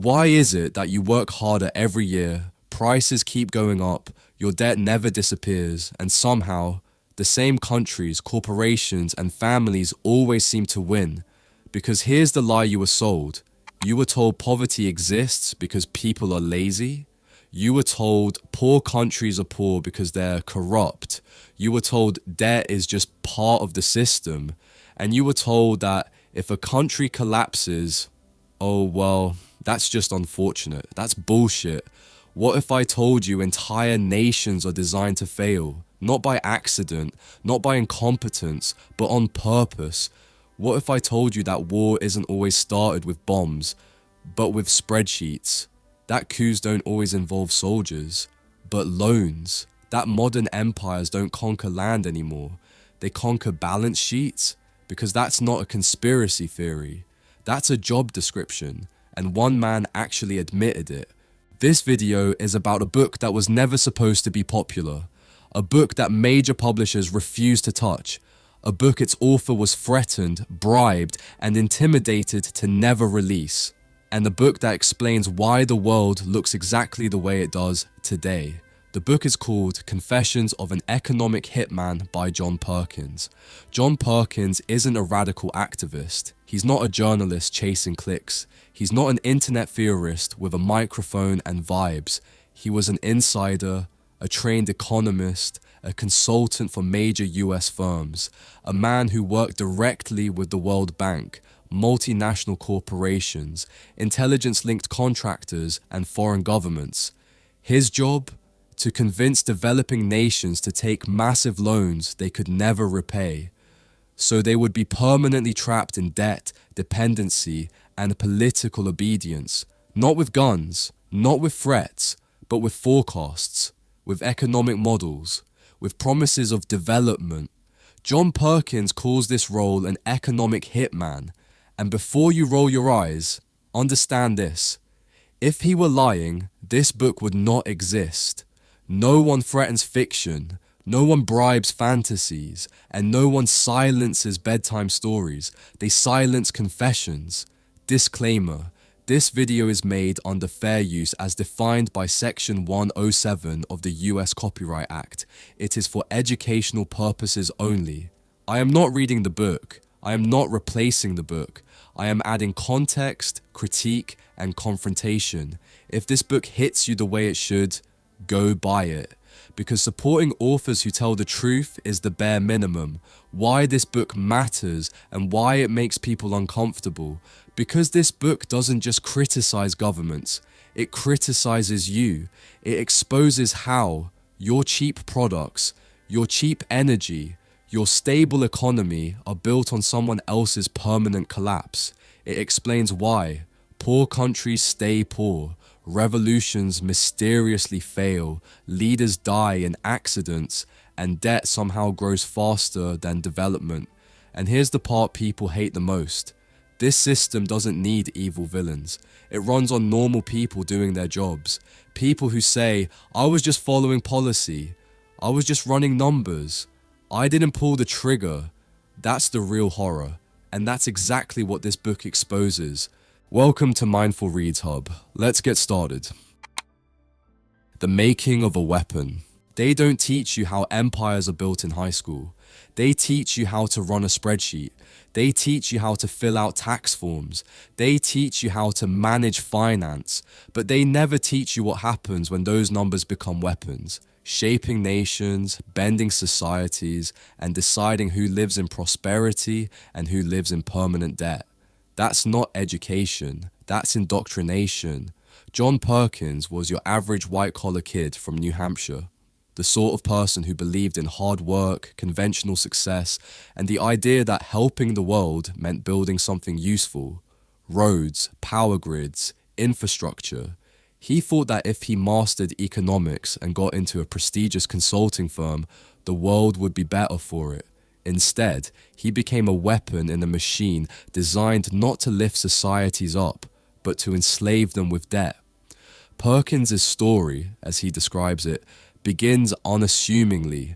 Why is it that you work harder every year, prices keep going up, your debt never disappears, and somehow the same countries, corporations, and families always seem to win? Because here's the lie you were sold. You were told poverty exists because people are lazy. You were told poor countries are poor because they're corrupt. You were told debt is just part of the system. And you were told that if a country collapses, oh well, that's just unfortunate. That's bullshit. What if I told you entire nations are designed to fail? Not by accident, not by incompetence, but on purpose. What if I told you that war isn't always started with bombs, but with spreadsheets? That coups don't always involve soldiers, but loans. That modern empires don't conquer land anymore. They conquer balance sheets, because that's not a conspiracy theory. That's a job description, and one man actually admitted it. This video is about a book that was never supposed to be popular. A book that major publishers refused to touch. A book its author was threatened, bribed, and intimidated to never release. And a book that explains why the world looks exactly the way it does today. The book is called Confessions of an Economic Hitman by John Perkins. John Perkins isn't a radical activist. He's not a journalist chasing clicks. He's not an internet theorist with a microphone and vibes. He was an insider, a trained economist, a consultant for major US firms, a man who worked directly with the World Bank, multinational corporations, intelligence-linked contractors, and foreign governments. His job? To convince developing nations to take massive loans they could never repay, so they would be permanently trapped in debt, dependency, and political obedience, not with guns, not with threats, but with forecasts, with economic models, with promises of development. John Perkins calls this role an economic hitman, and before you roll your eyes, understand this. If he were lying, this book would not exist. No one threatens fiction, no one bribes fantasies, and no one silences bedtime stories. They silence confessions. Disclaimer: this video is made under fair use as defined by Section 107 of the US Copyright Act. It is for educational purposes only. I am not reading the book. I am not replacing the book. I am adding context, critique, and confrontation. If this book hits you the way it should, go buy it. Because supporting authors who tell the truth is the bare minimum. Why this book matters and why it makes people uncomfortable. Because this book doesn't just criticize governments, it criticizes you. It exposes how your cheap products, your cheap energy, your stable economy are built on someone else's permanent collapse. It explains why poor countries stay poor. Revolutions mysteriously fail, leaders die in accidents, and debt somehow grows faster than development. And here's the part people hate the most. This system doesn't need evil villains. It runs on normal people doing their jobs. People who say, I was just following policy. I was just running numbers. I didn't pull the trigger. That's the real horror. And that's exactly what this book exposes. Welcome to Mindful Reads Hub. Let's get started. The making of a weapon. They don't teach you how empires are built in high school. They teach you how to run a spreadsheet. They teach you how to fill out tax forms. They teach you how to manage finance. But they never teach you what happens when those numbers become weapons, shaping nations, bending societies, and deciding who lives in prosperity and who lives in permanent debt. That's not education, that's indoctrination. John Perkins was your average white-collar kid from New Hampshire, the sort of person who believed in hard work, conventional success, and the idea that helping the world meant building something useful. Roads, power grids, infrastructure. He thought that if he mastered economics and got into a prestigious consulting firm, the world would be better for it. Instead, he became a weapon in a machine designed not to lift societies up, but to enslave them with debt. Perkins' story, as he describes it, begins unassumingly.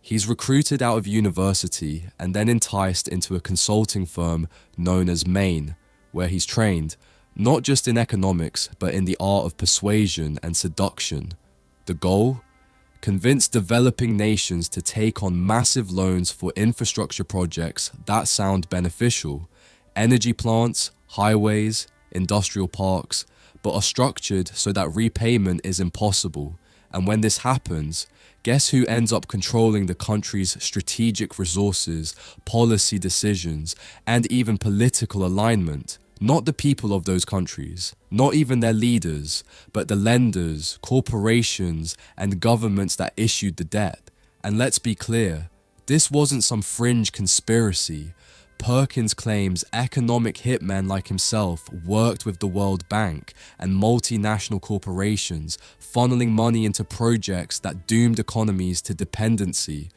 He's recruited out of university and then enticed into a consulting firm known as Maine, where he's trained. not just in economics, but in the art of persuasion and seduction. The goal? Convince developing nations to take on massive loans for infrastructure projects that sound beneficial, energy plants, highways, industrial parks, but are structured so that repayment is impossible. And when this happens, guess who ends up controlling the country's strategic resources, policy decisions, and even political alignment? Not the people of those countries, not even their leaders, but the lenders, corporations, and governments that issued the debt. And let's be clear, this wasn't some fringe conspiracy. Perkins claims economic hitmen like himself worked with the World Bank and multinational corporations, funneling money into projects that doomed economies to dependency.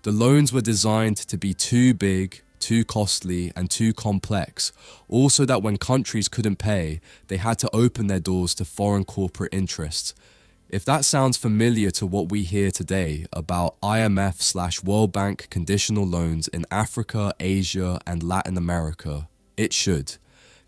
The loans were designed to be too big, too costly, and too complex, all so that when countries couldn't pay, they had to open their doors to foreign corporate interests. If that sounds familiar to what we hear today about IMF/World Bank conditional loans in Africa, Asia, and Latin America, it should.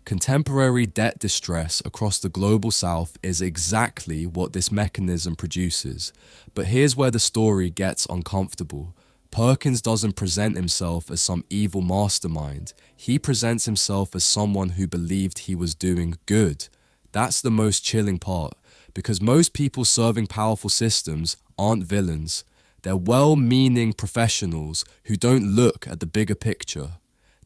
Contemporary debt distress across the global south is exactly what this mechanism produces. But here's where the story gets uncomfortable. Perkins doesn't present himself as some evil mastermind. He presents himself as someone who believed he was doing good. That's the most chilling part, because most people serving powerful systems aren't villains. They're well-meaning professionals who don't look at the bigger picture.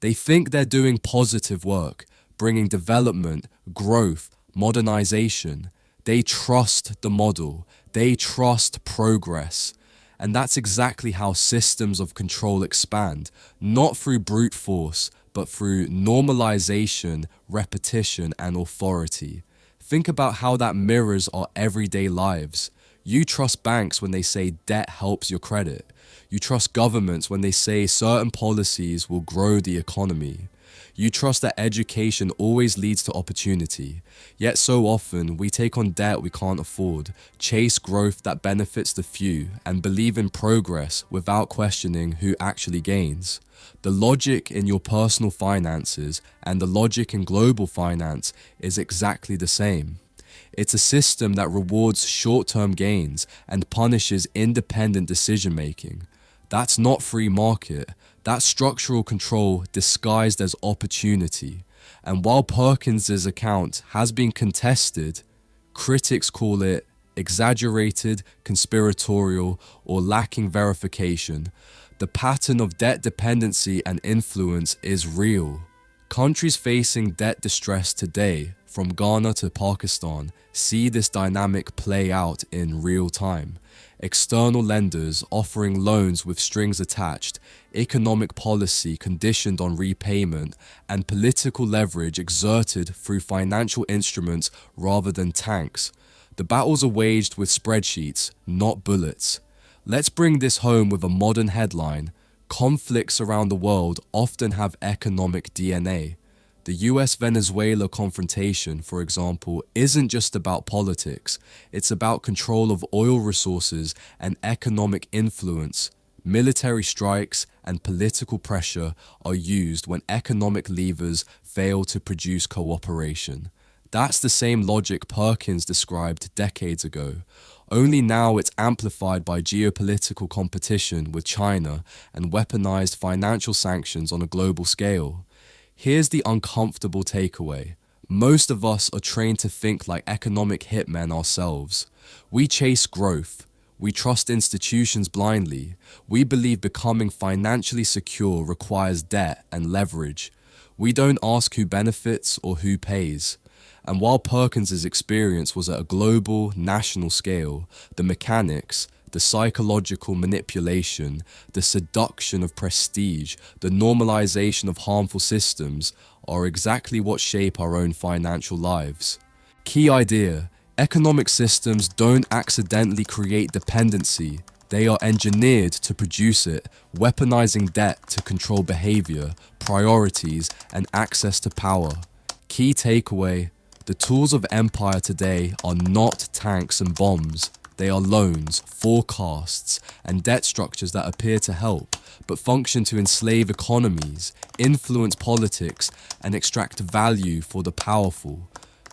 They think they're doing positive work, bringing development, growth, modernization. They trust the model. They trust progress. And that's exactly how systems of control expand, not through brute force, but through normalization, repetition, and authority. Think about how that mirrors our everyday lives. You trust banks when they say debt helps your credit. You trust governments when they say certain policies will grow the economy. You trust that education always leads to opportunity. Yet so often, we take on debt we can't afford, chase growth that benefits the few, and believe in progress without questioning who actually gains. The logic in your personal finances and the logic in global finance is exactly the same. It's a system that rewards short-term gains and punishes independent decision-making. That's not free market. That's structural control disguised as opportunity. And while Perkins's account has been contested, critics call it exaggerated, conspiratorial, or lacking verification. The pattern of debt dependency and influence is real. Countries facing debt distress today, from Ghana to Pakistan, see this dynamic play out in real time. External lenders offering loans with strings attached, economic policy conditioned on repayment, and political leverage exerted through financial instruments rather than tanks. The battles are waged with spreadsheets, not bullets. Let's bring this home with a modern headline. Conflicts around the world often have economic DNA. The US-Venezuela confrontation, for example, isn't just about politics. It's about control of oil resources and economic influence. Military strikes and political pressure are used when economic levers fail to produce cooperation. That's the same logic Perkins described decades ago. Only now it's amplified by geopolitical competition with China and weaponized financial sanctions on a global scale. Here's the uncomfortable takeaway. Most of us are trained to think like economic hitmen ourselves. We chase growth. We trust institutions blindly. We believe becoming financially secure requires debt and leverage. We don't ask who benefits or who pays. And while Perkins's experience was at a global, national scale, the mechanics, the psychological manipulation, the seduction of prestige, the normalization of harmful systems are exactly what shape our own financial lives. Key idea: economic systems don't accidentally create dependency. They are engineered to produce it, weaponizing debt to control behavior, priorities, and access to power. Key takeaway: the tools of empire today are not tanks and bombs. They are loans, forecasts, and debt structures that appear to help, but function to enslave economies, influence politics, and extract value for the powerful.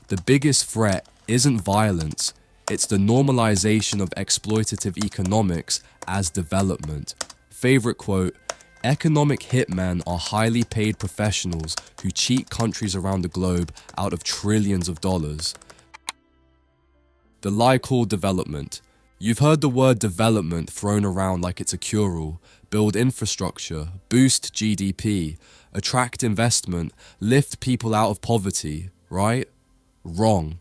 The biggest threat isn't violence, it's the normalization of exploitative economics as development. Favorite quote, "Economic hitmen are highly paid professionals who cheat countries around the globe out of trillions of dollars." The lie called development. You've heard the word development thrown around like it's a cure-all. Build infrastructure, boost GDP, attract investment, lift people out of poverty, right? Wrong.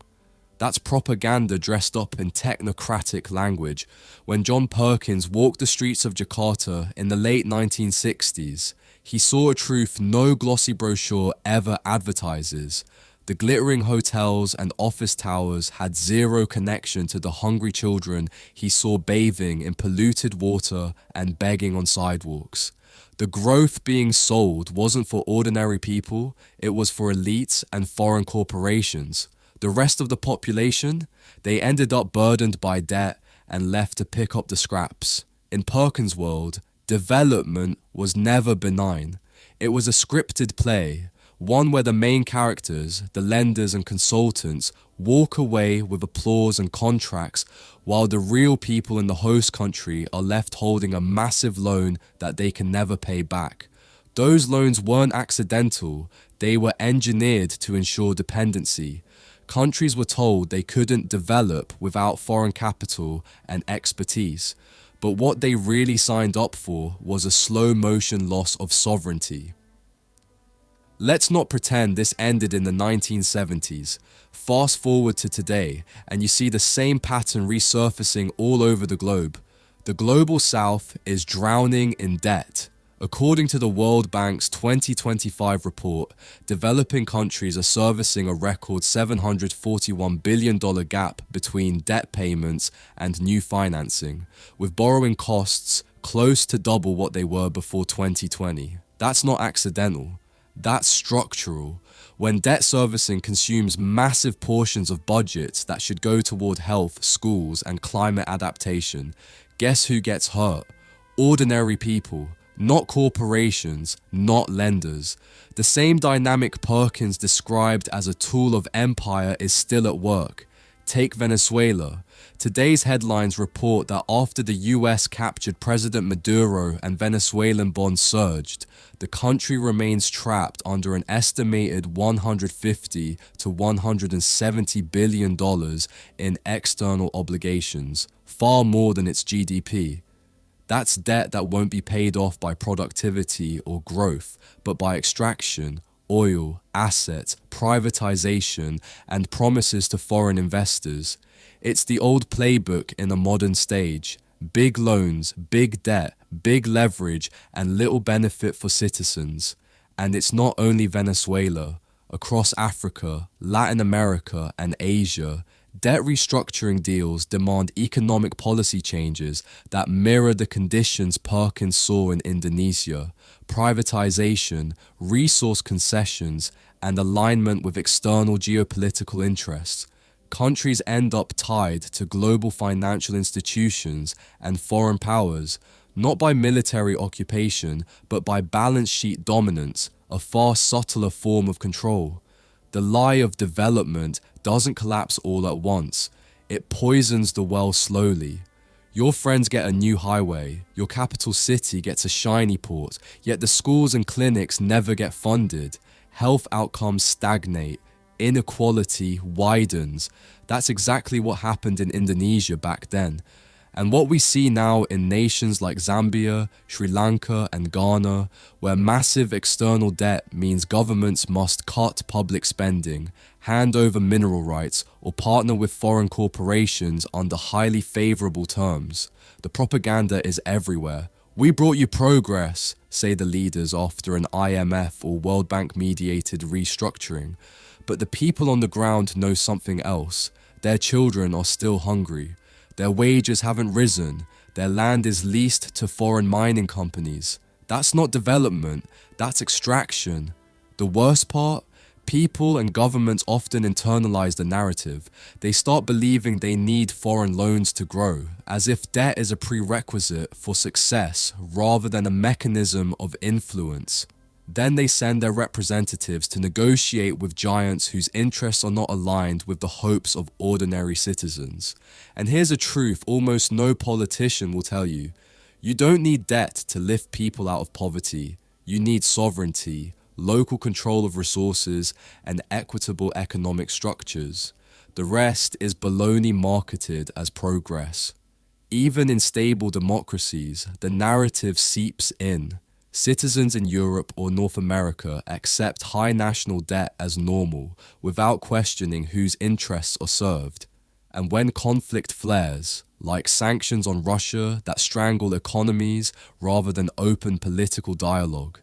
That's propaganda dressed up in technocratic language. When John Perkins walked the streets of Jakarta in the late 1960s, he saw a truth no glossy brochure ever advertises. The glittering hotels and office towers had zero connection to the hungry children he saw bathing in polluted water and begging on sidewalks. The growth being sold wasn't for ordinary people, it was for elites and foreign corporations. The rest of the population, they ended up burdened by debt and left to pick up the scraps. In Perkins' world, development was never benign. It was a scripted play, one where the main characters, the lenders and consultants, walk away with applause and contracts, while the real people in the host country are left holding a massive loan that they can never pay back. Those loans weren't accidental, they were engineered to ensure dependency. Countries were told they couldn't develop without foreign capital and expertise, but what they really signed up for was a slow-motion loss of sovereignty. Let's not pretend this ended in the 1970s. Fast forward to today, and you see the same pattern resurfacing all over the globe. The global south is drowning in debt. According to the World Bank's 2025 report, developing countries are servicing a record $741 billion gap between debt payments and new financing, with borrowing costs close to double what they were before 2020. That's not accidental. That's structural. When debt servicing consumes massive portions of budgets that should go toward health, schools, and climate adaptation, guess who gets hurt? Ordinary people, not corporations, not lenders. The same dynamic Perkins described as a tool of empire is still at work. Take Venezuela. Today's headlines report that after the US captured President Maduro and Venezuelan bonds surged, the country remains trapped under an estimated $150 to $170 billion in external obligations, far more than its GDP. That's debt that won't be paid off by productivity or growth, but by extraction, oil, assets, privatization, and promises to foreign investors. It's the old playbook in a modern stage. Big loans, big debt, big leverage, and little benefit for citizens. And it's not only Venezuela. Across Africa, Latin America, and Asia, debt restructuring deals demand economic policy changes that mirror the conditions Perkins saw in Indonesia: privatization, resource concessions, and alignment with external geopolitical interests. Countries end up tied to global financial institutions and foreign powers, not by military occupation, but by balance sheet dominance, a far subtler form of control. The lie of development doesn't collapse all at once. It poisons the well slowly. Your friends get a new highway, your capital city gets a shiny port, yet the schools and clinics never get funded. Health outcomes stagnate. Inequality widens. That's exactly what happened in Indonesia back then. And what we see now in nations like Zambia, Sri Lanka, and Ghana, where massive external debt means governments must cut public spending, hand over mineral rights, or partner with foreign corporations under highly favorable terms. The propaganda is everywhere. We brought you progress, say the leaders after an IMF or World Bank mediated restructuring. But the people on the ground know something else. Their children are still hungry. Their wages haven't risen. Their land is leased to foreign mining companies. That's not development, that's extraction. The worst part? People and governments often internalize the narrative. They start believing they need foreign loans to grow, as if debt is a prerequisite for success rather than a mechanism of influence. Then they send their representatives to negotiate with giants whose interests are not aligned with the hopes of ordinary citizens. And here's a truth almost no politician will tell you. You don't need debt to lift people out of poverty. You need sovereignty, local control of resources, and equitable economic structures. The rest is baloney marketed as progress. Even in stable democracies, the narrative seeps in. Citizens in Europe or North America accept high national debt as normal without questioning whose interests are served. And when conflict flares, like sanctions on Russia that strangle economies rather than open political dialogue,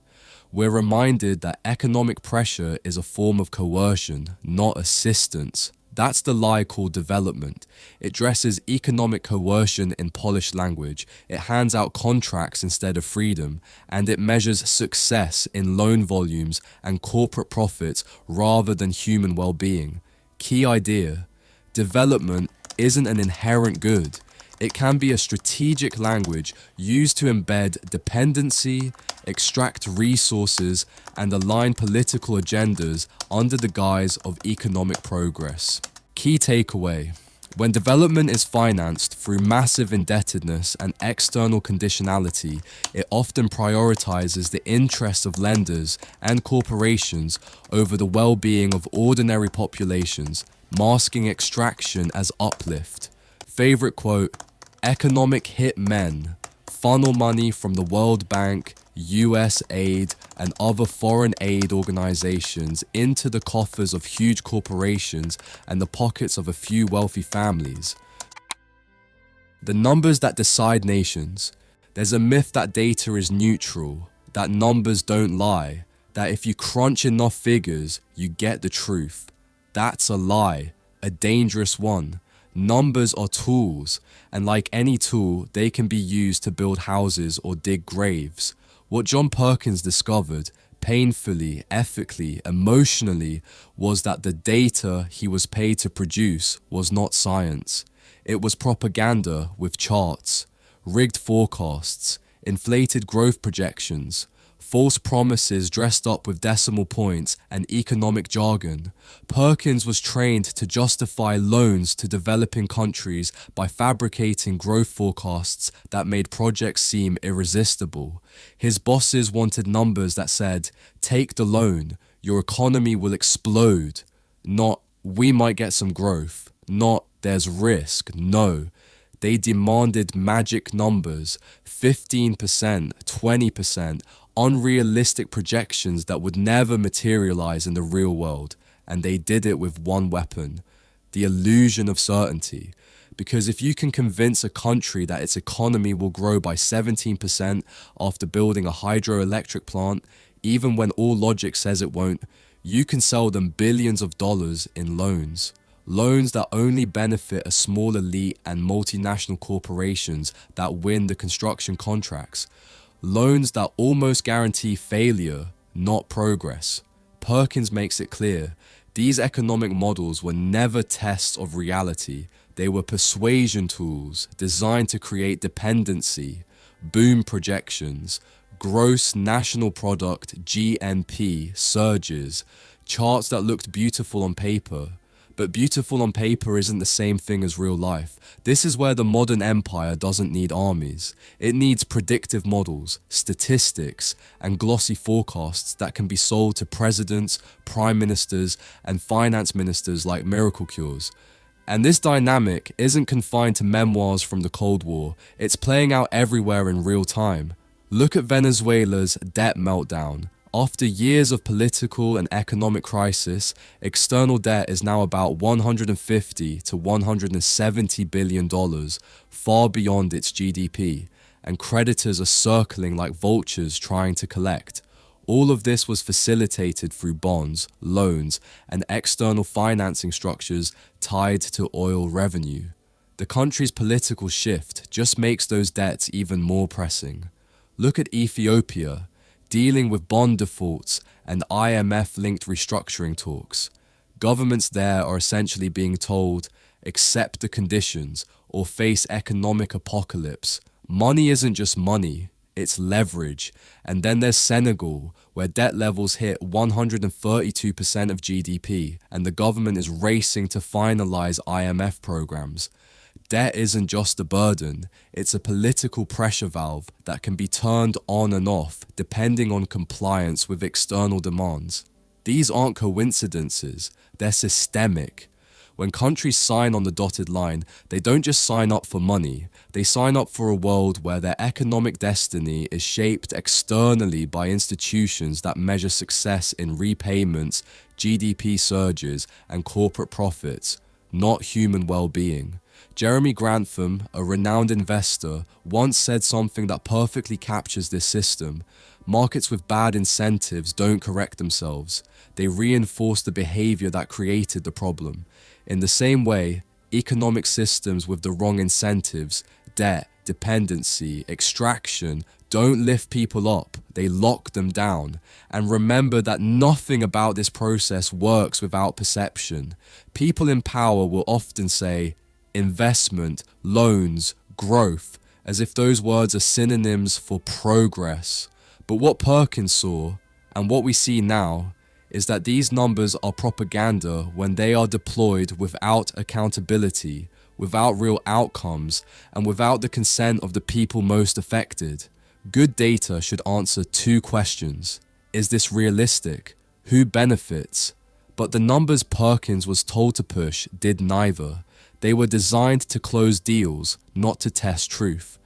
we're reminded that economic pressure is a form of coercion, not assistance. That's the lie called development. It dresses economic coercion in polished language, it hands out contracts instead of freedom, and it measures success in loan volumes and corporate profits rather than human well-being. Key idea: development isn't an inherent good. It can be a strategic language used to embed dependency, extract resources, and align political agendas under the guise of economic progress. Key takeaway: when development is financed through massive indebtedness and external conditionality, it often prioritizes the interests of lenders and corporations over the well-being of ordinary populations, masking extraction as uplift. Favorite quote: economic hit men funnel money from the World Bank, US aid, and other foreign aid organizations into the coffers of huge corporations and the pockets of a few wealthy families. The numbers that decide nations. There's a myth that data is neutral, that numbers don't lie, that if you crunch enough figures, you get the truth. That's a lie, a dangerous one. Numbers are tools, and like any tool, they can be used to build houses or dig graves. What John Perkins discovered, painfully, ethically, emotionally, was that the data he was paid to produce was not science. It was propaganda with charts, rigged forecasts, inflated growth projections, false promises dressed up with decimal points and economic jargon. Perkins was trained to justify loans to developing countries by fabricating growth forecasts that made projects seem irresistible. His bosses wanted numbers that said, "Take the loan, your economy will explode." Not, "We might get some growth." Not, "There's risk." No. They demanded magic numbers, 15%, 20%, unrealistic projections that would never materialize in the real world. And they did it with one weapon: the illusion of certainty. Because if you can convince a country that its economy will grow by 17% after building a hydroelectric plant, even when all logic says it won't, you can sell them billions of dollars in loans. Loans that only benefit a small elite and multinational corporations that win the construction contracts. Loans that almost guarantee failure, not progress. Perkins makes it clear, these economic models were never tests of reality. They were persuasion tools designed to create dependency, boom projections, gross national product (GNP) surges, charts that looked beautiful on paper. But beautiful on paper isn't the same thing as real life. This is where the modern empire doesn't need armies. It needs predictive models, statistics, and glossy forecasts that can be sold to presidents, prime ministers, and finance ministers like miracle cures. And this dynamic isn't confined to memoirs from the Cold War. It's playing out everywhere in real time. Look at Venezuela's debt meltdown. After years of political and economic crisis, external debt is now about $150 to $170 billion, far beyond its GDP, and creditors are circling like vultures trying to collect. All of this was facilitated through bonds, loans, and external financing structures tied to oil revenue. The country's political shift just makes those debts even more pressing. Look at Ethiopia, dealing with bond defaults and IMF-linked restructuring talks. Governments there are essentially being told, accept the conditions or face economic apocalypse. Money isn't just money, it's leverage. And then there's Senegal, where debt levels hit 132% of GDP, and the government is racing to finalize IMF programs. Debt isn't just a burden, it's a political pressure valve that can be turned on and off depending on compliance with external demands. These aren't coincidences, they're systemic. When countries sign on the dotted line, they don't just sign up for money, they sign up for a world where their economic destiny is shaped externally by institutions that measure success in repayments, GDP surges, and corporate profits, not human well-being. Jeremy Grantham, a renowned investor, once said something that perfectly captures this system. Markets with bad incentives don't correct themselves. They reinforce the behavior that created the problem. In the same way, economic systems with the wrong incentives, debt, dependency, extraction, don't lift people up, they lock them down. And remember that nothing about this process works without perception. People in power will often say, investment, loans, growth, as if those words are synonyms for progress. But what Perkins saw, and what we see now, is that these numbers are propaganda when they are deployed without accountability, without real outcomes, and without the consent of the people most affected. Good data should answer two questions. Is this realistic? Who benefits? But the numbers Perkins was told to push did neither. They were designed to close deals, not to test truth.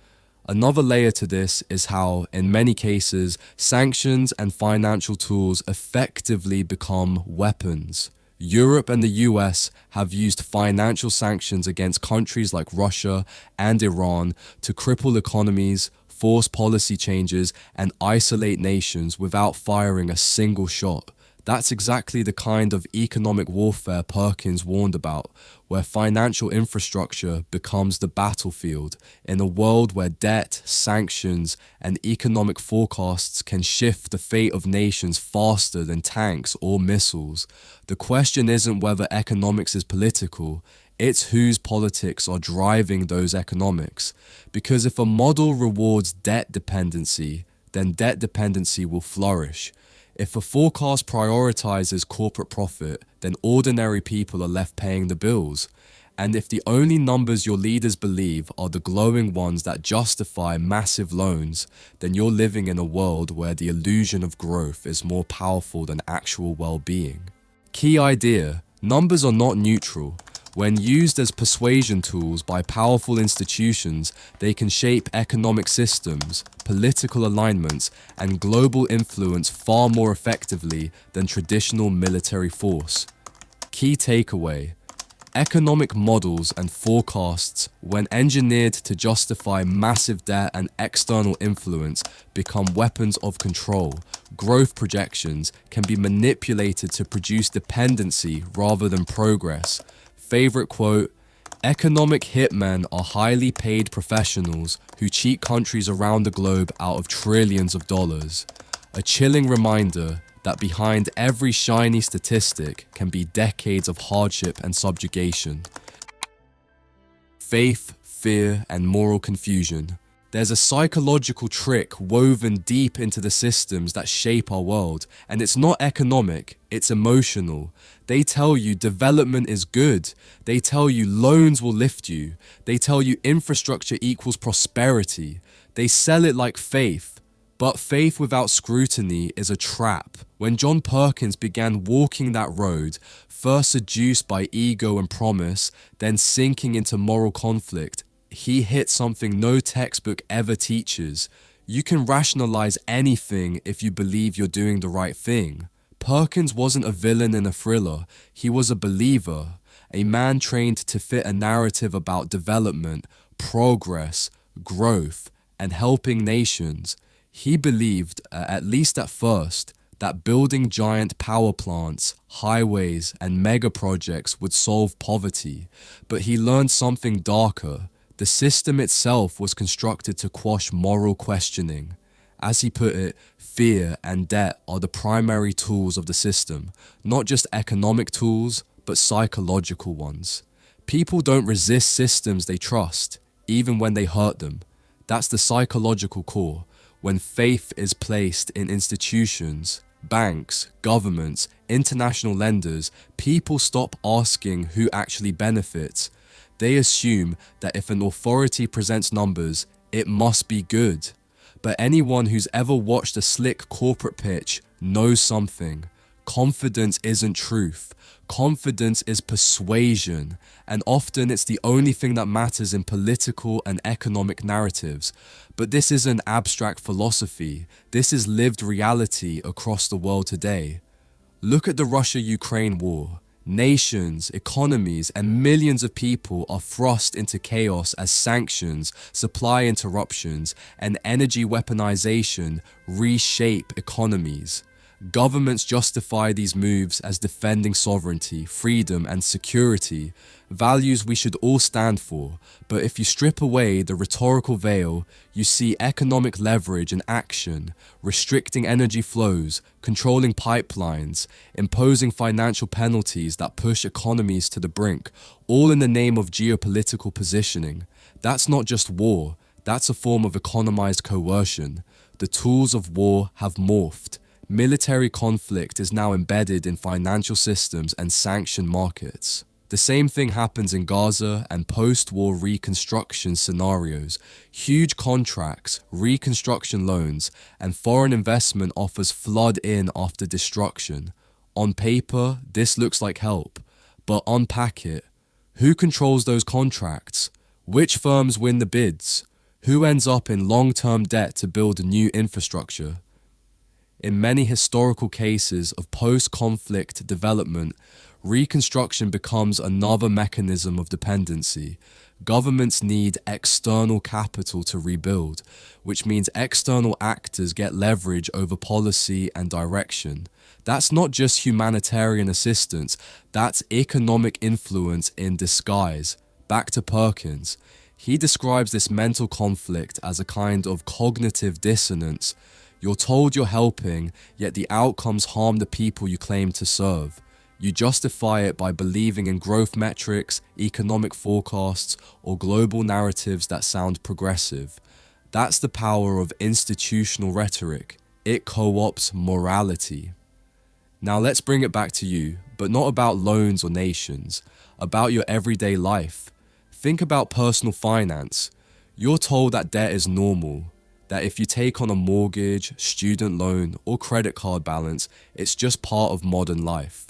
Another layer to this is how, in many cases, sanctions and financial tools effectively become weapons. Europe and the US have used financial sanctions against countries like Russia and Iran to cripple economies, force policy changes, and isolate nations without firing a single shot. That's exactly the kind of economic warfare Perkins warned about, where financial infrastructure becomes the battlefield in a world where debt, sanctions, and economic forecasts can shift the fate of nations faster than tanks or missiles. The question isn't whether economics is political, it's whose politics are driving those economics. Because if a model rewards debt dependency, then debt dependency will flourish. If a forecast prioritizes corporate profit, then ordinary people are left paying the bills. And if the only numbers your leaders believe are the glowing ones that justify massive loans, then you're living in a world where the illusion of growth is more powerful than actual well-being. Key idea: numbers are not neutral. When used as persuasion tools by powerful institutions, they can shape economic systems, political alignments, and global influence far more effectively than traditional military force. Key takeaway: economic models and forecasts, when engineered to justify massive debt and external influence, become weapons of control. Growth projections can be manipulated to produce dependency rather than progress. Favorite quote: economic hitmen are highly paid professionals who cheat countries around the globe out of trillions of dollars. A chilling reminder that behind every shiny statistic can be decades of hardship and subjugation. Faith, fear, and moral confusion. There's a psychological trick woven deep into the systems that shape our world, and it's not economic, it's emotional. They tell you development is good. They tell you loans will lift you. They tell you infrastructure equals prosperity. They sell it like faith. But faith without scrutiny is a trap. When John Perkins began walking that road, first seduced by ego and promise, then sinking into moral conflict, he hit something no textbook ever teaches. You can rationalize anything if you believe you're doing the right thing. Perkins wasn't a villain in a thriller, he was a believer, a man trained to fit a narrative about development, progress, growth, and helping nations. He believed, at least at first, that building giant power plants, highways, and mega projects would solve poverty, but he learned something darker. The system itself was constructed to quash moral questioning. As he put it, fear and debt are the primary tools of the system, not just economic tools, but psychological ones. People don't resist systems they trust, even when they hurt them. That's the psychological core. when faith is placed in institutions, banks, governments, international lenders, people stop asking who actually benefits. They assume that if an authority presents numbers, it must be good. But anyone who's ever watched a slick corporate pitch knows something. Confidence isn't truth. Confidence is persuasion, and often it's the only thing that matters in political and economic narratives. But this isn't abstract philosophy. This is lived reality across the world today. Look at the Russia-Ukraine war. Nations, economies, and millions of people are thrust into chaos as sanctions, supply interruptions, and energy weaponization reshape economies. Governments justify these moves as defending sovereignty, freedom, and security, values we should all stand for. But if you strip away the rhetorical veil, you see economic leverage in action, restricting energy flows, controlling pipelines, imposing financial penalties that push economies to the brink, all in the name of geopolitical positioning. That's not just war, that's a form of economized coercion. The tools of war have morphed. Military conflict is now embedded in financial systems and sanctioned markets. The same thing happens in Gaza and post-war reconstruction scenarios. Huge contracts, reconstruction loans, and foreign investment offers flood in after destruction. On paper, this looks like help, but unpack it. Who controls those contracts? Which firms win the bids? Who ends up in long-term debt to build new infrastructure? In many historical cases of post-conflict development, reconstruction becomes another mechanism of dependency. Governments need external capital to rebuild, which means external actors get leverage over policy and direction. That's not just humanitarian assistance, that's economic influence in disguise. Back to Perkins. He describes this mental conflict as a kind of cognitive dissonance. You're told you're helping, yet the outcomes harm the people you claim to serve. You justify it by believing in growth metrics, economic forecasts, or global narratives that sound progressive. That's the power of institutional rhetoric. It co-opts morality. Now let's bring it back to you, but not about loans or nations, about your everyday life. Think about personal finance. You're told that debt is normal, that if you take on a mortgage, student loan, or credit card balance, it's just part of modern life.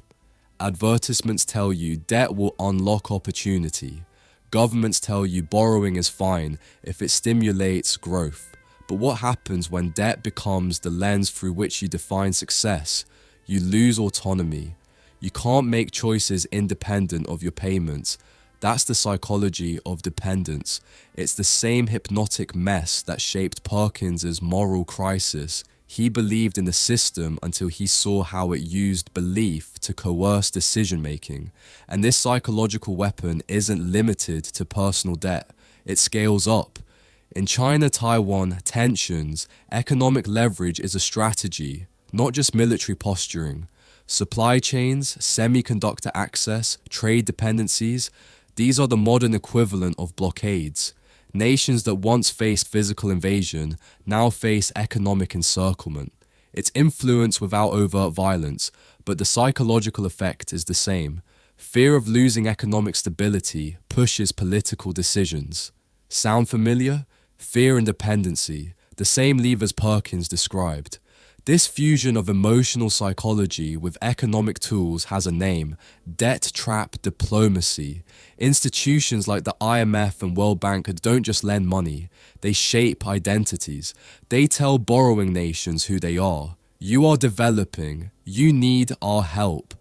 Advertisements tell you debt will unlock opportunity. Governments tell you borrowing is fine if it stimulates growth. But what happens when debt becomes the lens through which you define success? You lose autonomy. You can't make choices independent of your payments. That's the psychology of dependence. It's the same hypnotic mess that shaped Perkins' moral crisis. He believed in the system until he saw how it used belief to coerce decision-making. And this psychological weapon isn't limited to personal debt. It scales up. In China-Taiwan tensions, economic leverage is a strategy, not just military posturing. Supply chains, semiconductor access, trade dependencies, these are the modern equivalent of blockades. Nations that once faced physical invasion now face economic encirclement. It's influence without overt violence, but the psychological effect is the same. Fear of losing economic stability pushes political decisions. Sound familiar? Fear and dependency, the same levers Perkins described. This fusion of emotional psychology with economic tools has a name: debt trap diplomacy. Institutions like the IMF and World Bank don't just lend money, they shape identities. They tell borrowing nations who they are. You are developing, you need our help.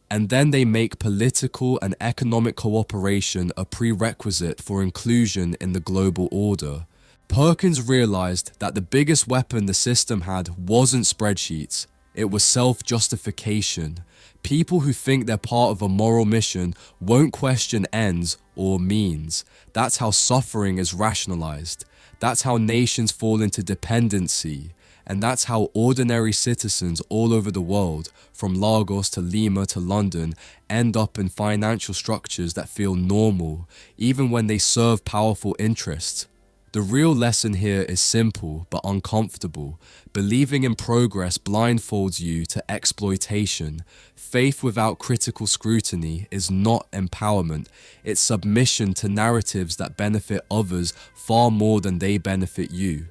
And then they make political and economic cooperation a prerequisite for inclusion in the global order. Perkins realized that the biggest weapon the system had wasn't spreadsheets, it was self-justification. People who think they're part of a moral mission won't question ends or means. That's how suffering is rationalized. That's how nations fall into dependency. And that's how ordinary citizens all over the world, from Lagos to Lima to London, end up in financial structures that feel normal, even when they serve powerful interests. The real lesson here is simple but uncomfortable. Believing in progress blindfolds you to exploitation. Faith without critical scrutiny is not empowerment. It's submission to narratives that benefit others far more than they benefit you.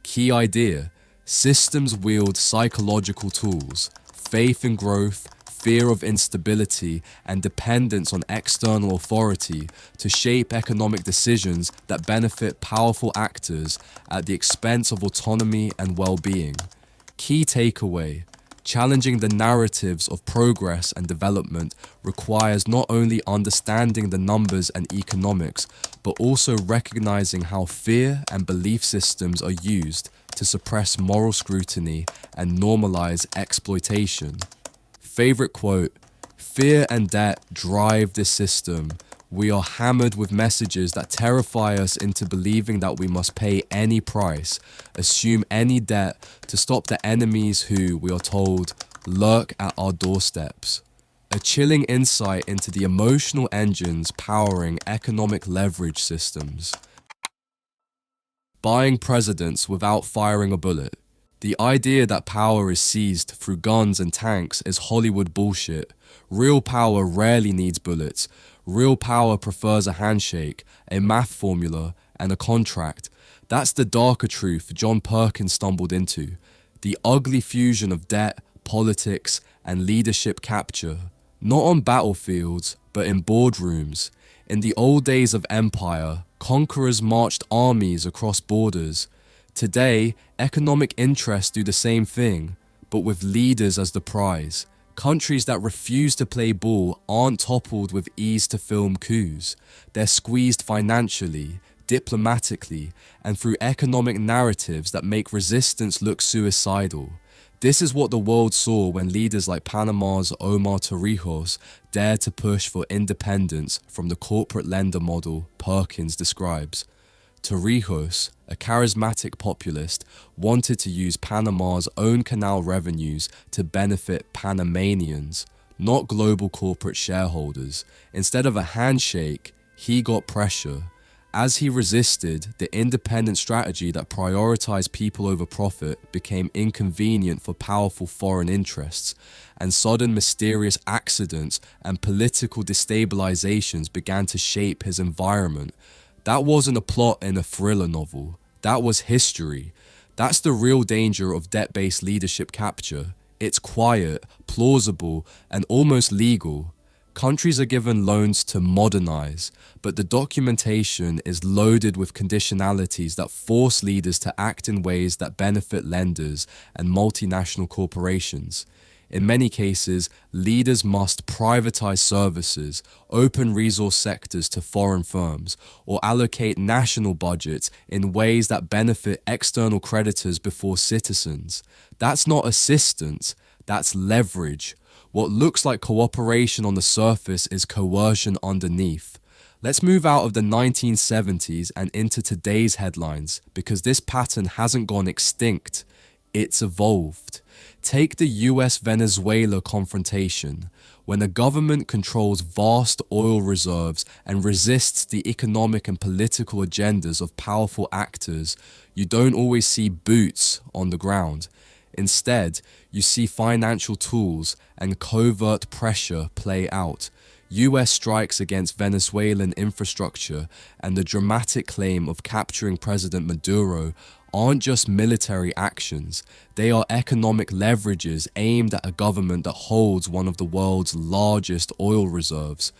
Key idea: systems wield psychological tools. Faith in growth, fear of instability, and dependence on external authority to shape economic decisions that benefit powerful actors at the expense of autonomy and well-being. Key takeaway: challenging the narratives of progress and development requires not only understanding the numbers and economics, but also recognizing how fear and belief systems are used to suppress moral scrutiny and normalize exploitation. Favorite quote: "Fear and debt drive this system. We are hammered with messages that terrify us into believing that we must pay any price, assume any debt to stop the enemies who, we are told, lurk at our doorsteps." A chilling insight into the emotional engines powering economic leverage systems. Buying presidents without firing a bullet. The idea that power is seized through guns and tanks is Hollywood bullshit. Real power rarely needs bullets. Real power prefers a handshake, a math formula, and a contract. That's the darker truth John Perkins stumbled into. The ugly fusion of debt, politics, and leadership capture. Not on battlefields, but in boardrooms. In the old days of empire, conquerors marched armies across borders. Today, economic interests do the same thing, but with leaders as the prize. Countries that refuse to play ball aren't toppled with ease to film coups. They're squeezed financially, diplomatically, and through economic narratives that make resistance look suicidal. This is what the world saw when leaders like Panama's Omar Torrijos dared to push for independence from the corporate lender model Perkins describes. Torrijos, a charismatic populist, wanted to use Panama's own canal revenues to benefit Panamanians, not global corporate shareholders. Instead of a handshake, he got pressure. As he resisted, the independent strategy that prioritized people over profit became inconvenient for powerful foreign interests, and sudden mysterious accidents and political destabilizations began to shape his environment. That wasn't a plot in a thriller novel. That was history. That's the real danger of debt-based leadership capture. It's quiet, plausible, and almost legal. Countries are given loans to modernize, but the documentation is loaded with conditionalities that force leaders to act in ways that benefit lenders and multinational corporations. In many cases, leaders must privatize services, open resource sectors to foreign firms, or allocate national budgets in ways that benefit external creditors before citizens. That's not assistance, that's leverage. What looks like cooperation on the surface is coercion underneath. Let's move out of the 1970s and into today's headlines, because this pattern hasn't gone extinct, it's evolved. Take the US-Venezuela confrontation. When a government controls vast oil reserves and resists the economic and political agendas of powerful actors, you don't always see boots on the ground. Instead, you see financial tools and covert pressure play out. US strikes against Venezuelan infrastructure and the dramatic claim of capturing President Maduro aren't just military actions, they are economic leverages aimed at a government that holds one of the world's largest oil reserves.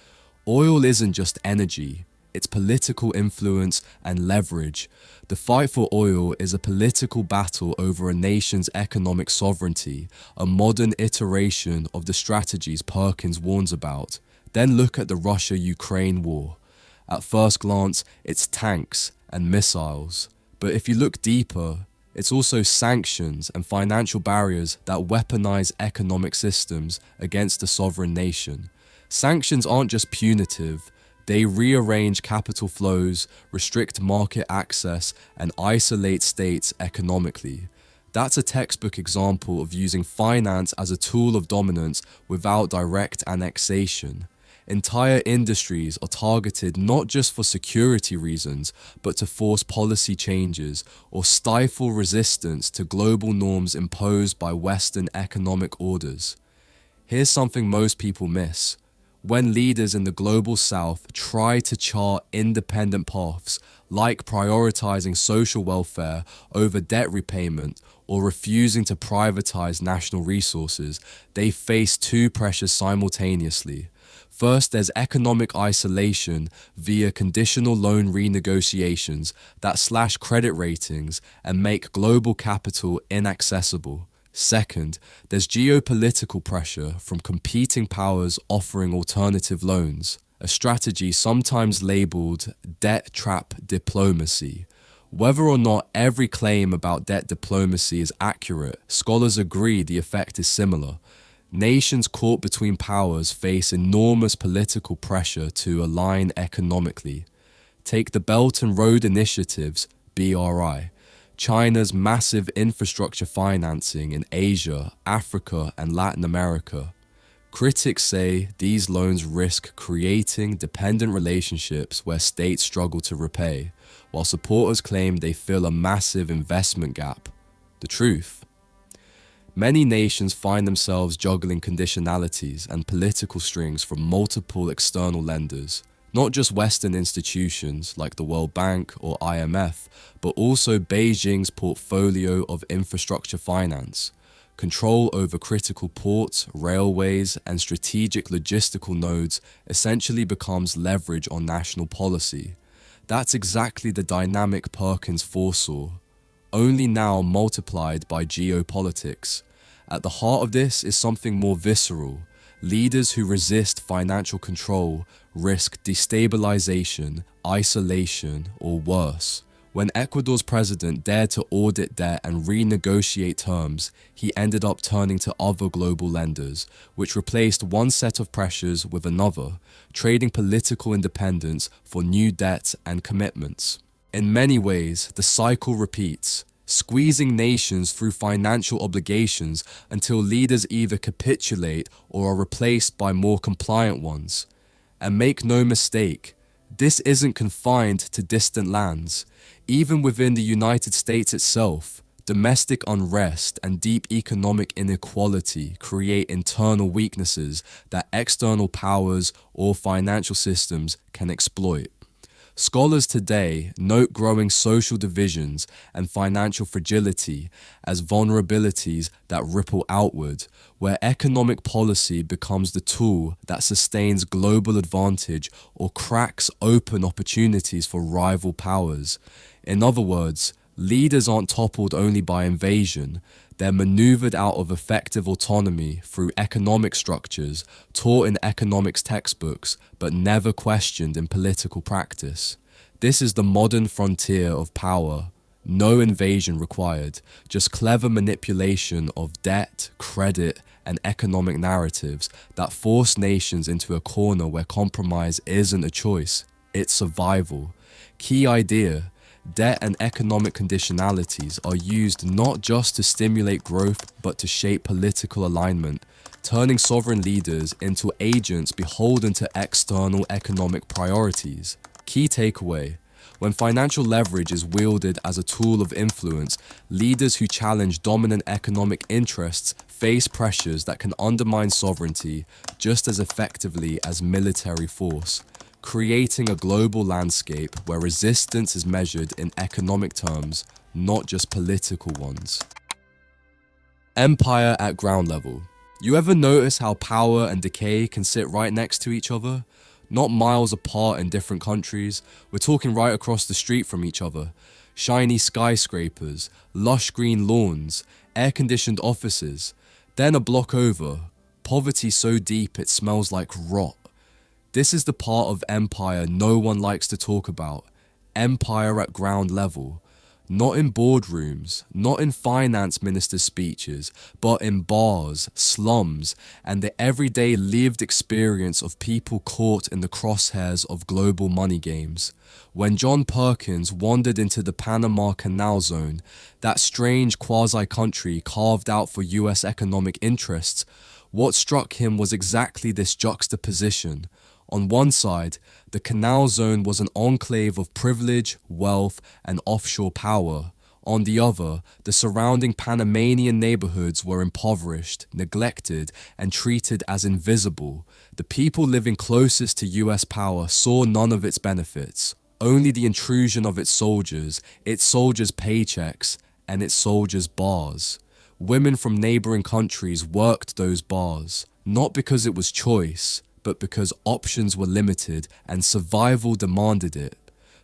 Oil isn't just energy, it's political influence and leverage. The fight for oil is a political battle over a nation's economic sovereignty, a modern iteration of the strategies Perkins warns about. Then look at the Russia-Ukraine war. At first glance, it's tanks and missiles. But if you look deeper, it's also sanctions and financial barriers that weaponize economic systems against a sovereign nation. Sanctions aren't just punitive, they rearrange capital flows, restrict market access, and isolate states economically. That's a textbook example of using finance as a tool of dominance without direct annexation. Entire industries are targeted not just for security reasons, but to force policy changes or stifle resistance to global norms imposed by Western economic orders. Here's something most people miss. When leaders in the global south try to chart independent paths, like prioritizing social welfare over debt repayment or refusing to privatize national resources, they face two pressures simultaneously. First, there's economic isolation via conditional loan renegotiations that slash credit ratings and make global capital inaccessible. Second, there's geopolitical pressure from competing powers offering alternative loans, a strategy sometimes labeled debt trap diplomacy. Whether or not every claim about debt diplomacy is accurate, scholars agree the effect is similar. Nations caught between powers face enormous political pressure to align economically. Take the Belt and Road Initiatives, BRI, China's massive infrastructure financing in Asia, Africa, and Latin America. Critics say these loans risk creating dependent relationships where states struggle to repay, while supporters claim they fill a massive investment gap. The truth? Many nations find themselves juggling conditionalities and political strings from multiple external lenders, not just Western institutions like the World Bank or IMF, but also Beijing's portfolio of infrastructure finance. Control over critical ports, railways, and strategic logistical nodes essentially becomes leverage on national policy. That's exactly the dynamic Perkins foresaw, only now multiplied by geopolitics. At the heart of this is something more visceral. Leaders who resist financial control risk destabilization, isolation, or worse. When Ecuador's president dared to audit debt and renegotiate terms, he ended up turning to other global lenders, which replaced one set of pressures with another, trading political independence for new debt and commitments. In many ways, the cycle repeats, squeezing nations through financial obligations until leaders either capitulate or are replaced by more compliant ones. And make no mistake, this isn't confined to distant lands. Even within the United States itself, domestic unrest and deep economic inequality create internal weaknesses that external powers or financial systems can exploit. Scholars today note growing social divisions and financial fragility as vulnerabilities that ripple outward, where economic policy becomes the tool that sustains global advantage or cracks open opportunities for rival powers. In other words, leaders aren't toppled only by invasion, they're maneuvered out of effective autonomy through economic structures taught in economics textbooks but never questioned in political practice. This is the modern frontier of power. No invasion required, just clever manipulation of debt, credit, and economic narratives that force nations into a corner where compromise isn't a choice, it's survival. Key idea: debt and economic conditionalities are used not just to stimulate growth but to shape political alignment, turning sovereign leaders into agents beholden to external economic priorities. Key takeaway: when financial leverage is wielded as a tool of influence, leaders who challenge dominant economic interests face pressures that can undermine sovereignty just as effectively as military force, creating a global landscape where resistance is measured in economic terms, not just political ones. Empire at ground level. You ever notice how power and decay can sit right next to each other? Not miles apart in different countries, we're talking right across the street from each other. Shiny skyscrapers, lush green lawns, air-conditioned offices. Then a block over, poverty so deep it smells like rot. This is the part of empire no one likes to talk about. Empire at ground level. Not in boardrooms, not in finance ministers' speeches, but in bars, slums, and the everyday lived experience of people caught in the crosshairs of global money games. When John Perkins wandered into the Panama Canal Zone, that strange quasi-country carved out for US economic interests, what struck him was exactly this juxtaposition. On one side, the Canal Zone was an enclave of privilege, wealth, and offshore power. On the other, the surrounding Panamanian neighborhoods were impoverished, neglected, and treated as invisible. The people living closest to US power saw none of its benefits, only the intrusion of its soldiers' paychecks, and its soldiers' bars. Women from neighboring countries worked those bars, not because it was choice, but because options were limited and survival demanded it.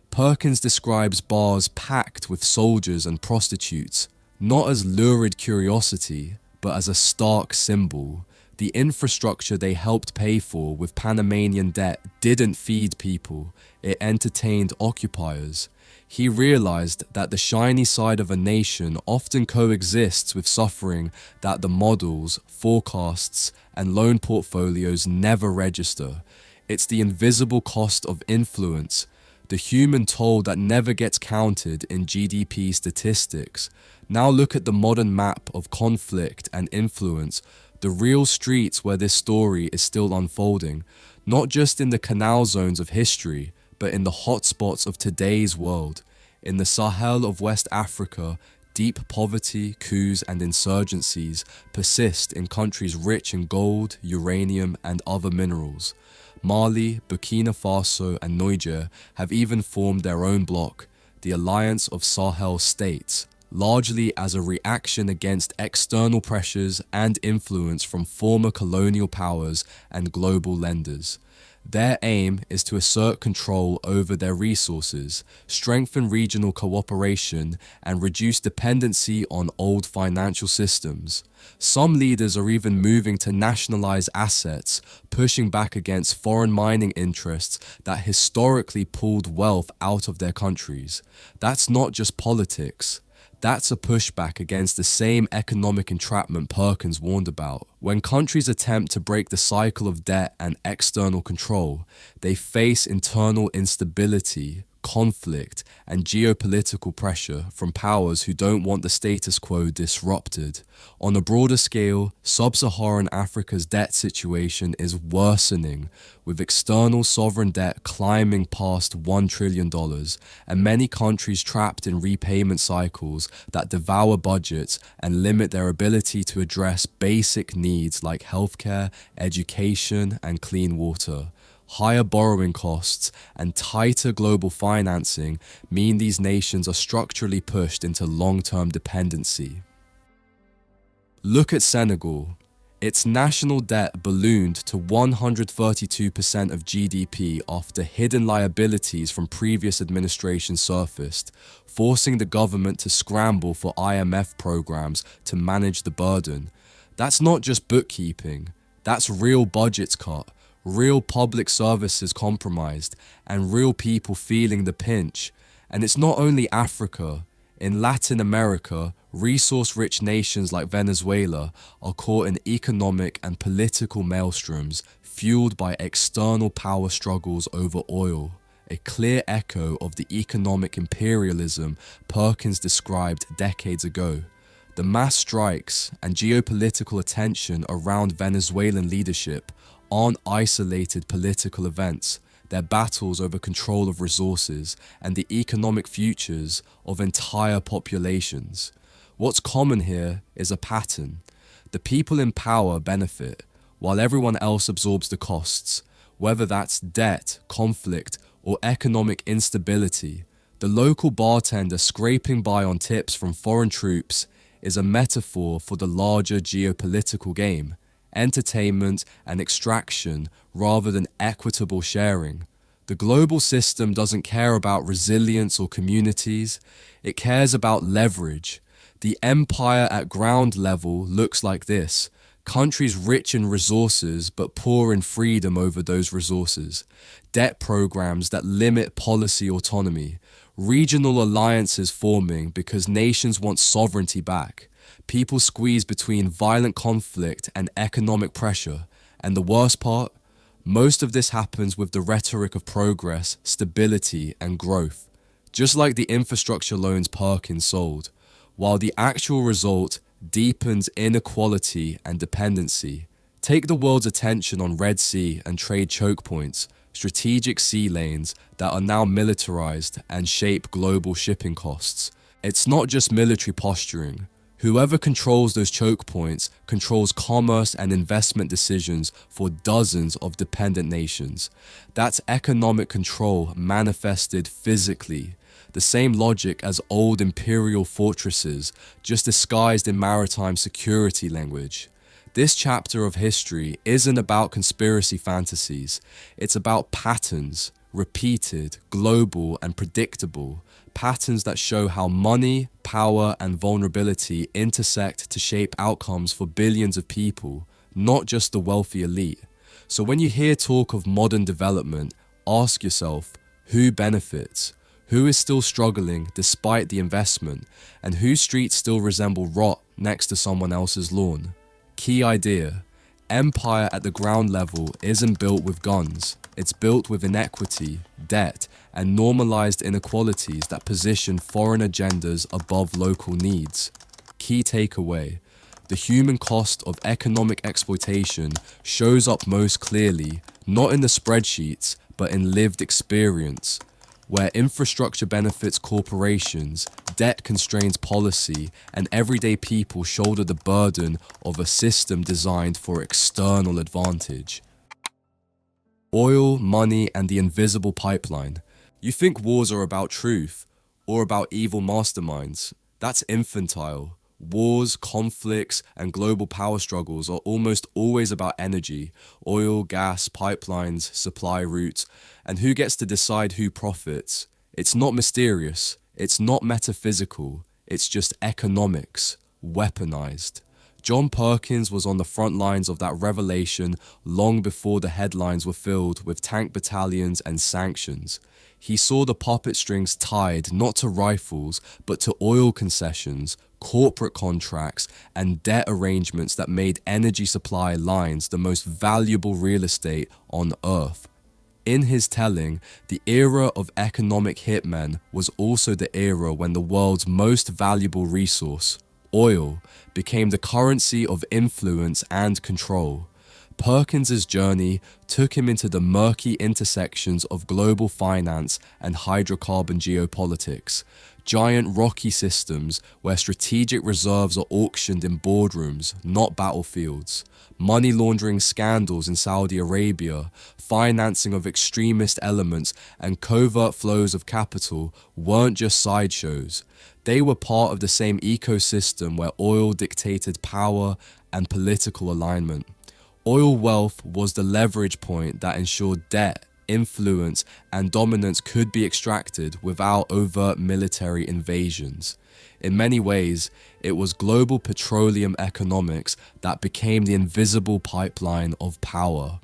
Perkins describes bars packed with soldiers and prostitutes, not as lurid curiosity, but as a stark symbol. The infrastructure they helped pay for with Panamanian debt didn't feed people, it entertained occupiers. He realized that the shiny side of a nation often coexists with suffering that the models, forecasts, and loan portfolios never register. It's the invisible cost of influence, the human toll that never gets counted in GDP statistics. Now look at the modern map of conflict and influence, the real streets where this story is still unfolding, not just in the canal zones of history, but in the hotspots of today's world. In the Sahel of West Africa, deep poverty, coups, and insurgencies persist in countries rich in gold, uranium, and other minerals. Mali, Burkina Faso, and Niger have even formed their own bloc, the Alliance of Sahel States, largely as a reaction against external pressures and influence from former colonial powers and global lenders. Their aim is to assert control over their resources, strengthen regional cooperation, and reduce dependency on old financial systems. Some leaders are even moving to nationalize assets, pushing back against foreign mining interests that historically pulled wealth out of their countries. That's not just politics. That's a pushback against the same economic entrapment Perkins warned about. When countries attempt to break the cycle of debt and external control, they face internal instability, conflict, and geopolitical pressure from powers who don't want the status quo disrupted. On a broader scale, sub-Saharan Africa's debt situation is worsening, with external sovereign debt climbing past $1 trillion, and many countries trapped in repayment cycles that devour budgets and limit their ability to address basic needs like healthcare, education, and clean water. Higher borrowing costs and tighter global financing mean these nations are structurally pushed into long-term dependency. Look at Senegal. Its national debt ballooned to 132% of GDP after hidden liabilities from previous administrations surfaced, forcing the government to scramble for IMF programs to manage the burden. That's not just bookkeeping, that's real budgets cut, real public services compromised, and real people feeling the pinch. And it's not only Africa. In Latin America, resource-rich nations like Venezuela are caught in economic and political maelstroms fueled by external power struggles over oil, a clear echo of the economic imperialism Perkins described decades ago. The mass strikes and geopolitical attention around Venezuelan leadership aren't isolated political events. They're battles over control of resources and the economic futures of entire populations. What's common here is a pattern. The people in power benefit, while everyone else absorbs the costs, whether that's debt, conflict, or economic instability. The local bartender scraping by on tips from foreign troops is a metaphor for the larger geopolitical game. Entertainment and extraction rather than equitable sharing. The global system doesn't care about resilience or communities, it cares about leverage. The empire at ground level looks like this: countries rich in resources but poor in freedom over those resources, debt programs that limit policy autonomy, regional alliances forming because nations want sovereignty back. People squeeze between violent conflict and economic pressure, and the worst part? Most of this happens with the rhetoric of progress, stability, and growth, just like the infrastructure loans Perkins sold, while the actual result deepens inequality and dependency. Take the world's attention on Red Sea and trade choke points. strategic sea lanes that are now militarized and shape global shipping costs. It's not just military posturing. Whoever controls those choke points controls commerce and investment decisions for dozens of dependent nations. That's economic control manifested physically. The same logic as old imperial fortresses, just disguised in maritime security language. This chapter of history isn't about conspiracy fantasies. It's about patterns, repeated, global, and predictable. Patterns that show how money, power, and vulnerability intersect to shape outcomes for billions of people, not just the wealthy elite. So when you hear talk of modern development, ask yourself, who benefits? Who is still struggling despite the investment? And whose streets still resemble rot next to someone else's lawn? Key idea: empire at the ground level isn't built with guns. It's built with inequity, debt, and normalized inequalities that position foreign agendas above local needs. Key takeaway: the human cost of economic exploitation shows up most clearly, not in the spreadsheets, but in lived experience. Where infrastructure benefits corporations, debt constrains policy, and everyday people shoulder the burden of a system designed for external advantage. Oil, money, and the invisible pipeline. You think wars are about truth, or about evil masterminds? That's infantile. Wars, conflicts, and global power struggles are almost always about energy, oil, gas, pipelines, supply routes, and who gets to decide who profits. It's not mysterious, it's not metaphysical, it's just economics, weaponized. John Perkins was on the front lines of that revelation long before the headlines were filled with tank battalions and sanctions. He saw the puppet strings tied not to rifles, but to oil concessions, corporate contracts, and debt arrangements that made energy supply lines the most valuable real estate on Earth. In his telling, the era of economic hitmen was also the era when the world's most valuable resource, oil, became the currency of influence and control. Perkins's journey took him into the murky intersections of global finance and hydrocarbon geopolitics, giant rocky systems where strategic reserves are auctioned in boardrooms, not battlefields, money laundering scandals in Saudi Arabia, financing of extremist elements, and covert flows of capital weren't just sideshows. They were part of the same ecosystem where oil dictated power and political alignment. Oil wealth was the leverage point that ensured debt, influence, and dominance could be extracted without overt military invasions. In many ways, it was global petroleum economics that became the invisible pipeline of power.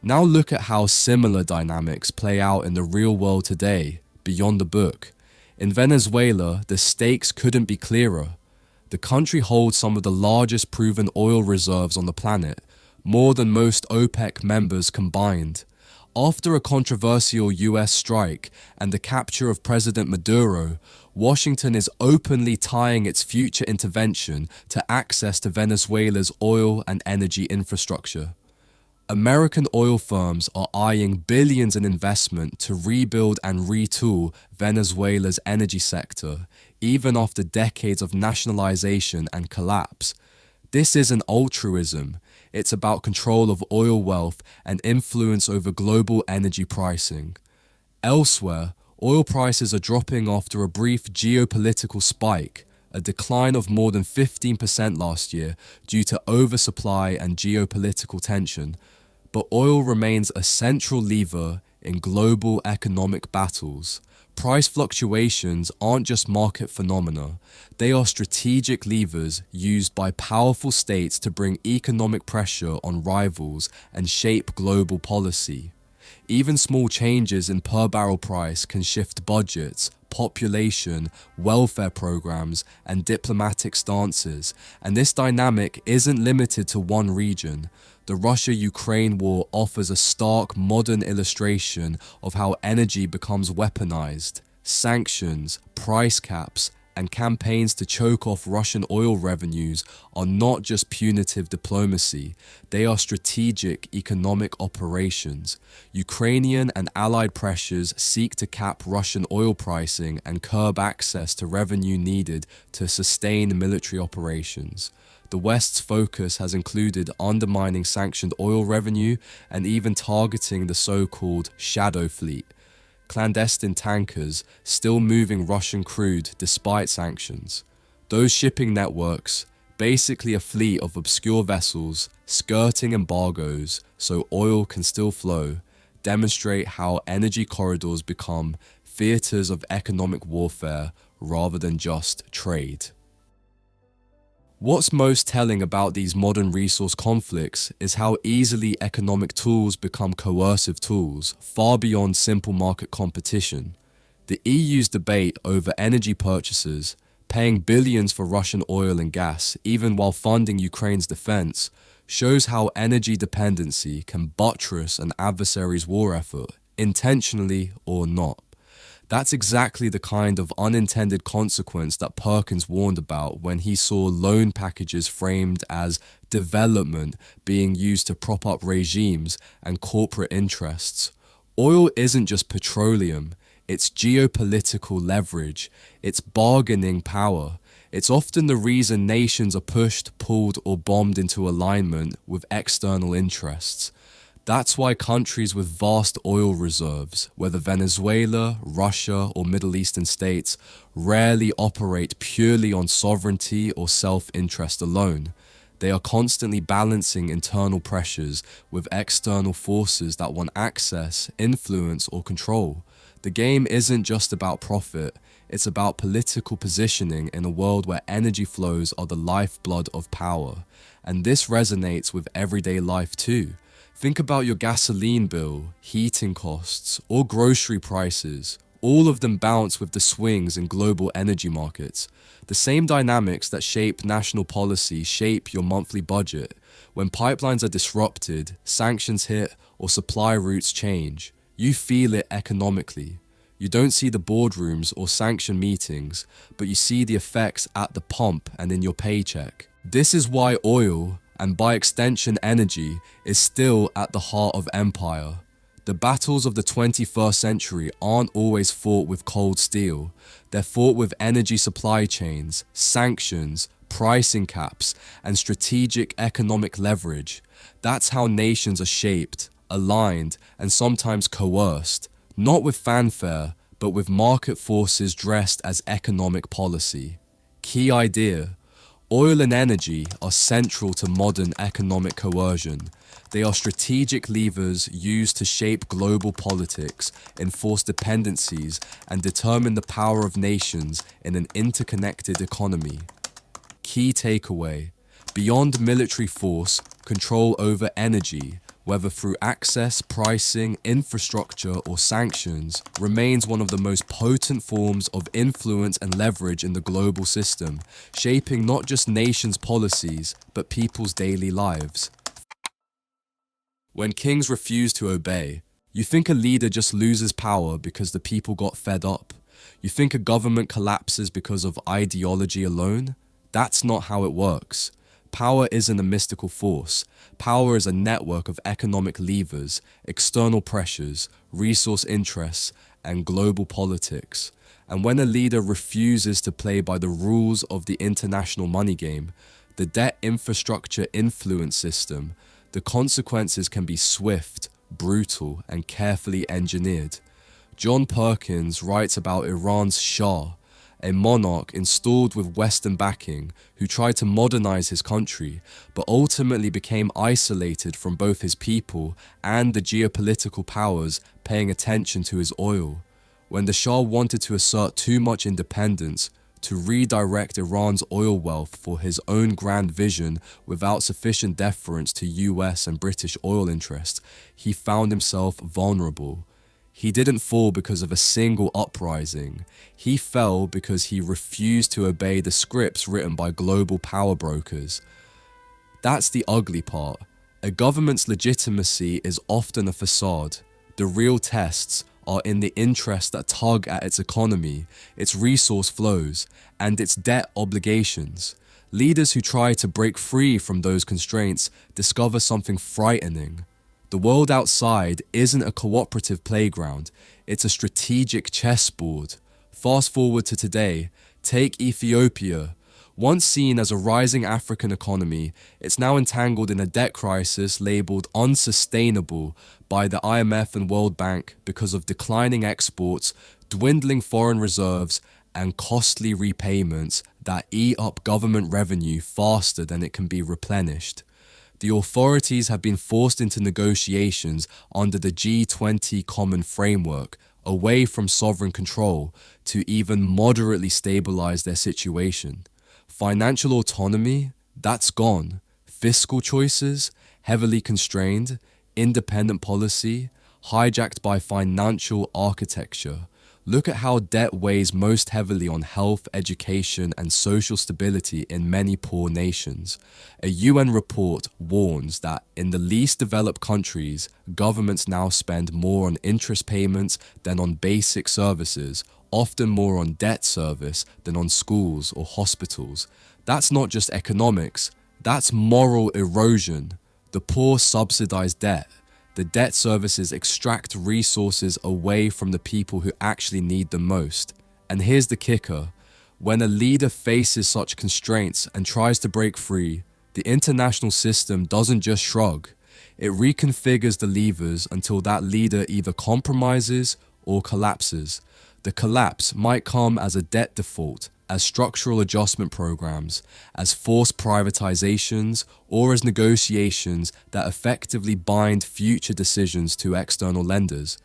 Now look at how similar dynamics play out in the real world today, beyond the book. In Venezuela, the stakes couldn't be clearer. The country holds some of the largest proven oil reserves on the planet, more than most OPEC members combined. After a controversial US strike and the capture of President Maduro, Washington is openly tying its future intervention to access to Venezuela's oil and energy infrastructure. American oil firms are eyeing billions in investment to rebuild and retool Venezuela's energy sector, even after decades of nationalization and collapse. This isn't altruism, it's about control of oil wealth and influence over global energy pricing. Elsewhere, oil prices are dropping after a brief geopolitical spike, a decline of more than 15% last year due to oversupply and geopolitical tension. But oil remains a central lever in global economic battles. Price fluctuations aren't just market phenomena, they are strategic levers used by powerful states to bring economic pressure on rivals and shape global policy. Even small changes in per barrel price can shift budgets, population, welfare programs, and diplomatic stances, and this dynamic isn't limited to one region. The Russia-Ukraine war offers a stark modern illustration of how energy becomes weaponized. Sanctions, price caps, and campaigns to choke off Russian oil revenues are not just punitive diplomacy, they are strategic economic operations. Ukrainian and allied pressures seek to cap Russian oil pricing and curb access to revenue needed to sustain military operations. The West's focus has included undermining sanctioned oil revenue and even targeting the so-called shadow fleet, clandestine tankers still moving Russian crude despite sanctions. Those shipping networks, basically a fleet of obscure vessels skirting embargoes so oil can still flow, demonstrate how energy corridors become theaters of economic warfare rather than just trade. What's most telling about these modern resource conflicts is how easily economic tools become coercive tools, far beyond simple market competition. The EU's debate over energy purchases, paying billions for Russian oil and gas, even while funding Ukraine's defense, shows how energy dependency can buttress an adversary's war effort, intentionally or not. That's exactly the kind of unintended consequence that Perkins warned about when he saw loan packages framed as development being used to prop up regimes and corporate interests. Oil isn't just petroleum, it's geopolitical leverage, it's bargaining power. It's often the reason nations are pushed, pulled, or bombed into alignment with external interests. That's why countries with vast oil reserves, whether Venezuela, Russia, or Middle Eastern states, rarely operate purely on sovereignty or self-interest alone. They are constantly balancing internal pressures with external forces that want access, influence, or control. The game isn't just about profit, it's about political positioning in a world where energy flows are the lifeblood of power. And this resonates with everyday life too. Think about your gasoline bill, heating costs, or grocery prices. All of them bounce with the swings in global energy markets. The same dynamics that shape national policy shape your monthly budget. When pipelines are disrupted, sanctions hit, or supply routes change, you feel it economically. You don't see the boardrooms or sanction meetings, but you see the effects at the pump and in your paycheck. This is why oil, and by extension energy, is still at the heart of empire. The battles of the 21st century aren't always fought with cold steel. They're fought with energy supply chains, sanctions, pricing caps, and strategic economic leverage. That's how nations are shaped, aligned, and sometimes coerced, not with fanfare, but with market forces dressed as economic policy. Key idea: oil and energy are central to modern economic coercion. They are strategic levers used to shape global politics, enforce dependencies, and determine the power of nations in an interconnected economy. Key takeaway: beyond military force, control over energy, whether through access, pricing, infrastructure, or sanctions, remains one of the most potent forms of influence and leverage in the global system, shaping not just nations' policies, but people's daily lives. When kings refuse to obey, you think a leader just loses power because the people got fed up. You think a government collapses because of ideology alone? That's not how it works. Power isn't a mystical force. Power is a network of economic levers, external pressures, resource interests, and global politics. And when a leader refuses to play by the rules of the international money game, the debt infrastructure influence system, the consequences can be swift, brutal, and carefully engineered. John Perkins writes about Iran's Shah, a monarch installed with Western backing who tried to modernize his country, but ultimately became isolated from both his people and the geopolitical powers paying attention to his oil. When the Shah wanted to assert too much independence, to redirect Iran's oil wealth for his own grand vision without sufficient deference to US and British oil interests, he found himself vulnerable. He didn't fall because of a single uprising. He fell because he refused to obey the scripts written by global power brokers. That's the ugly part. A government's legitimacy is often a facade. The real tests are in the interests that tug at its economy, its resource flows, and its debt obligations. Leaders who try to break free from those constraints discover something frightening. The world outside isn't a cooperative playground, it's a strategic chessboard. Fast forward to today, take Ethiopia. Once seen as a rising African economy, it's now entangled in a debt crisis labeled unsustainable by the IMF and World Bank because of declining exports, dwindling foreign reserves, and costly repayments that eat up government revenue faster than it can be replenished. The authorities have been forced into negotiations under the G20 Common Framework, away from sovereign control, to even moderately stabilize their situation. Financial autonomy, that's gone. Fiscal choices, heavily constrained. Independent policy, hijacked by financial architecture. Look at how debt weighs most heavily on health, education, and social stability in many poor nations. A UN report warns that in the least developed countries, governments now spend more on interest payments than on basic services, often more on debt service than on schools or hospitals. That's not just economics, that's moral erosion. The poor subsidize debt. The debt services extract resources away from the people who actually need them most. And here's the kicker. When a leader faces such constraints and tries to break free, the international system doesn't just shrug. It reconfigures the levers until that leader either compromises or collapses. The collapse might come as a debt default, as structural adjustment programs, as forced privatizations, or as negotiations that effectively bind future decisions to external lenders.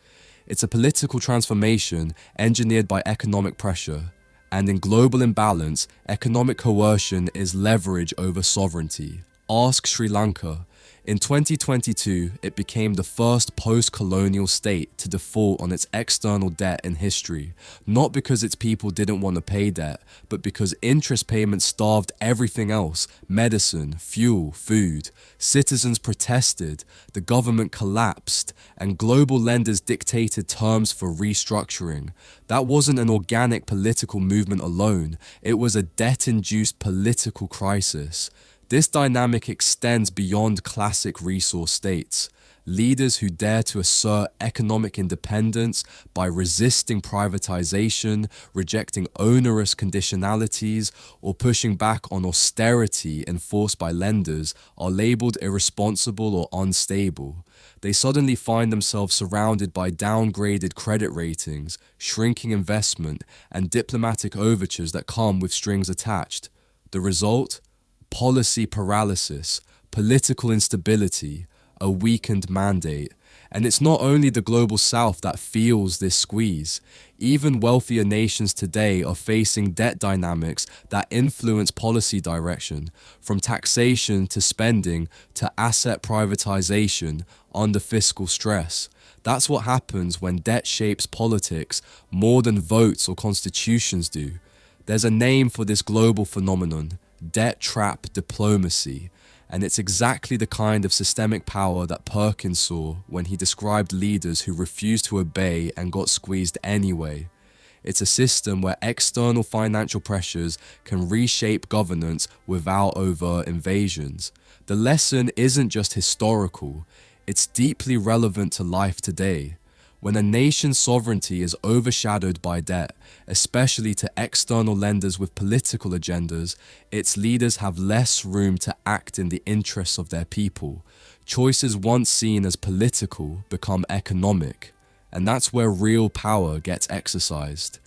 It's a political transformation engineered by economic pressure, and in global imbalance, economic coercion is leverage over sovereignty. Ask Sri Lanka. In 2022, it became the first post-colonial state to default on its external debt in history, not because its people didn't want to pay debt, but because interest payments starved everything else: medicine, fuel, food. Citizens protested, the government collapsed, and global lenders dictated terms for restructuring. That wasn't an organic political movement alone, it was a debt-induced political crisis. This dynamic extends beyond classic resource states. Leaders who dare to assert economic independence by resisting privatization, rejecting onerous conditionalities, or pushing back on austerity enforced by lenders are labeled irresponsible or unstable. They suddenly find themselves surrounded by downgraded credit ratings, shrinking investment, and diplomatic overtures that come with strings attached. The result? Policy paralysis, political instability, a weakened mandate. And it's not only the global south that feels this squeeze. Even wealthier nations today are facing debt dynamics that influence policy direction, from taxation to spending to asset privatization under fiscal stress. That's what happens when debt shapes politics more than votes or constitutions do. There's a name for this global phenomenon: debt trap diplomacy, and it's exactly the kind of systemic power that Perkins saw when he described leaders who refused to obey and got squeezed anyway. It's a system where external financial pressures can reshape governance without overt invasions. The lesson isn't just historical, it's deeply relevant to life today. When a nation's sovereignty is overshadowed by debt, especially to external lenders with political agendas, its leaders have less room to act in the interests of their people. Choices once seen as political become economic, and that's where real power gets exercised.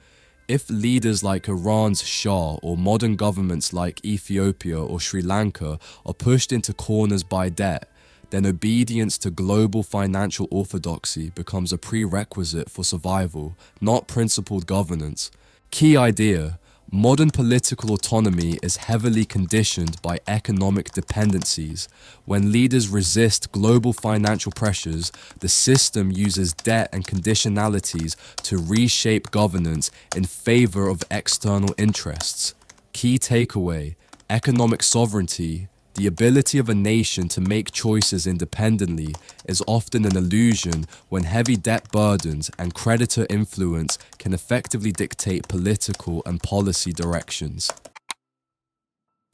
If leaders like Iran's Shah or modern governments like Ethiopia or Sri Lanka are pushed into corners by debt, then obedience to global financial orthodoxy becomes a prerequisite for survival, not principled governance. Key idea: modern political autonomy is heavily conditioned by economic dependencies. When leaders resist global financial pressures, the system uses debt and conditionalities to reshape governance in favor of external interests. Key takeaway: economic sovereignty, The ability of a nation to make choices independently is often an illusion when heavy debt burdens and creditor influence can effectively dictate political and policy directions.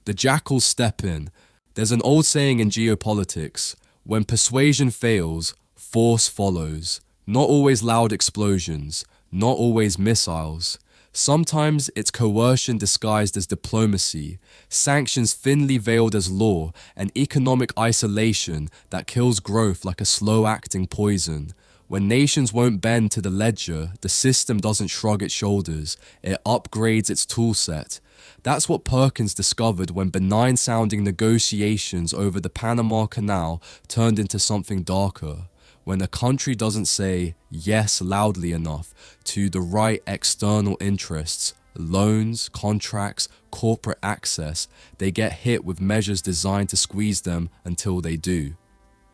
The jackals step in. There's an old saying in geopolitics: when persuasion fails, force follows. Not always loud explosions, not always missiles. Sometimes it's coercion disguised as diplomacy, sanctions thinly veiled as law, and economic isolation that kills growth like a slow-acting poison. When nations won't bend to the ledger, the system doesn't shrug its shoulders, it upgrades its toolset. That's what Perkins discovered when benign-sounding negotiations over the Panama Canal turned into something darker. When a country doesn't say yes loudly enough to the right external interests, loans, contracts, corporate access, they get hit with measures designed to squeeze them until they do.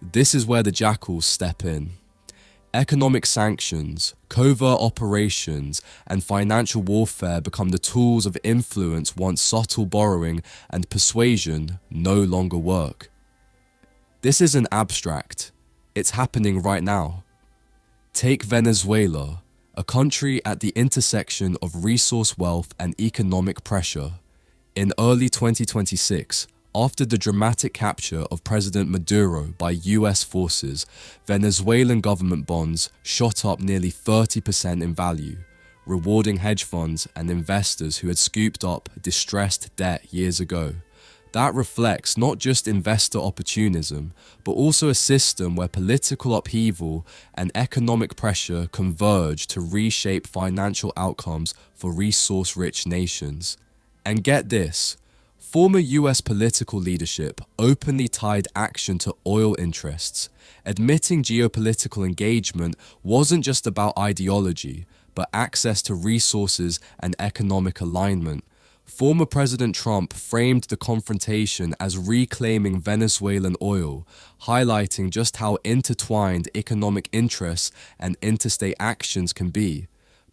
This is where the jackals step in. Economic sanctions, covert operations, and financial warfare become the tools of influence once subtle borrowing and persuasion no longer work. This isn't abstract. It's happening right now. Take Venezuela, a country at the intersection of resource wealth and economic pressure. In early 2026, after the dramatic capture of President Maduro by US forces, Venezuelan government bonds shot up nearly 30% in value, rewarding hedge funds and investors who had scooped up distressed debt years ago. That reflects not just investor opportunism, but also a system where political upheaval and economic pressure converge to reshape financial outcomes for resource-rich nations. And get this, former US political leadership openly tied action to oil interests, admitting geopolitical engagement wasn't just about ideology, but access to resources and economic alignment. Former President Trump framed the confrontation as reclaiming Venezuelan oil, highlighting just how intertwined economic interests and interstate actions can be.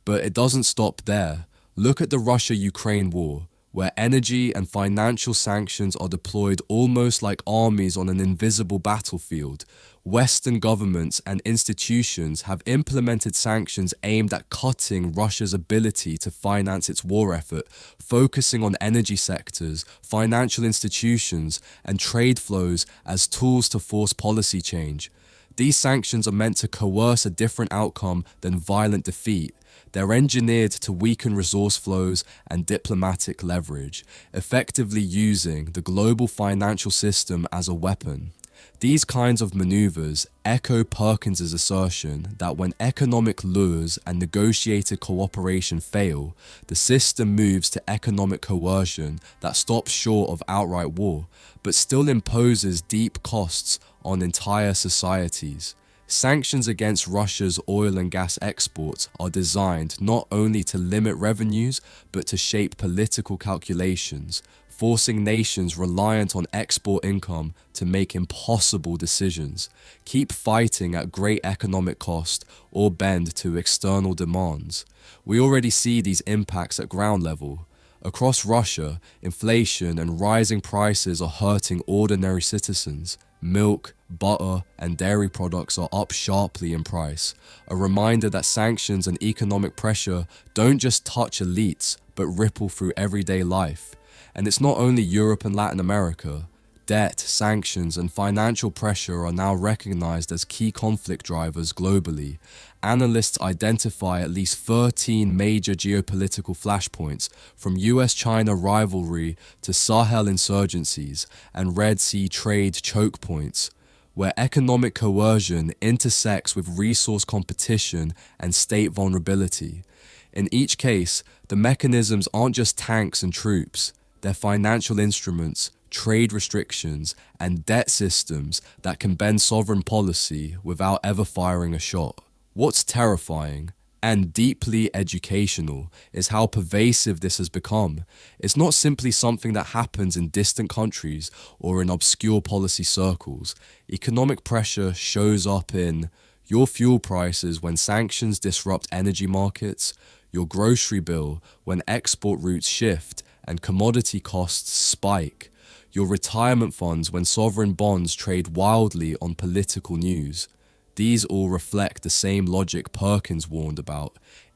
But it doesn't stop there. Look at the Russia-Ukraine war, where energy and financial sanctions are deployed almost like armies on an invisible battlefield. Western governments and institutions have implemented sanctions aimed at cutting Russia's ability to finance its war effort, focusing on energy sectors, financial institutions, and trade flows as tools to force policy change. These sanctions are meant to coerce a different outcome than violent defeat. They're engineered to weaken resource flows and diplomatic leverage, effectively using the global financial system as a weapon. These kinds of maneuvers echo Perkins' assertion that when economic lures and negotiated cooperation fail, the system moves to economic coercion that stops short of outright war, but still imposes deep costs on entire societies. Sanctions against Russia's oil and gas exports are designed not only to limit revenues, but to shape political calculations, forcing nations reliant on export income to make impossible decisions, keep fighting at great economic cost, or bend to external demands. We already see these impacts at ground level. Across Russia, inflation and rising prices are hurting ordinary citizens. Milk, butter, and dairy products are up sharply in price, a reminder that sanctions and economic pressure don't just touch elites, but ripple through everyday life. And it's not only Europe and Latin America. Debt, sanctions, and financial pressure are now recognized as key conflict drivers globally. Analysts identify at least 13 major geopolitical flashpoints, from US-China rivalry to Sahel insurgencies and Red Sea trade choke points, where economic coercion intersects with resource competition and state vulnerability. In each case, the mechanisms aren't just tanks and troops. They're financial instruments, trade restrictions, and debt systems that can bend sovereign policy without ever firing a shot. What's terrifying and deeply educational is how pervasive this has become. It's not simply something that happens in distant countries or in obscure policy circles. Economic pressure shows up in your fuel prices when sanctions disrupt energy markets, your grocery bill when export routes shift and commodity costs spike, your retirement funds when sovereign bonds trade wildly on political news. These all reflect the same logic Perkins warned about: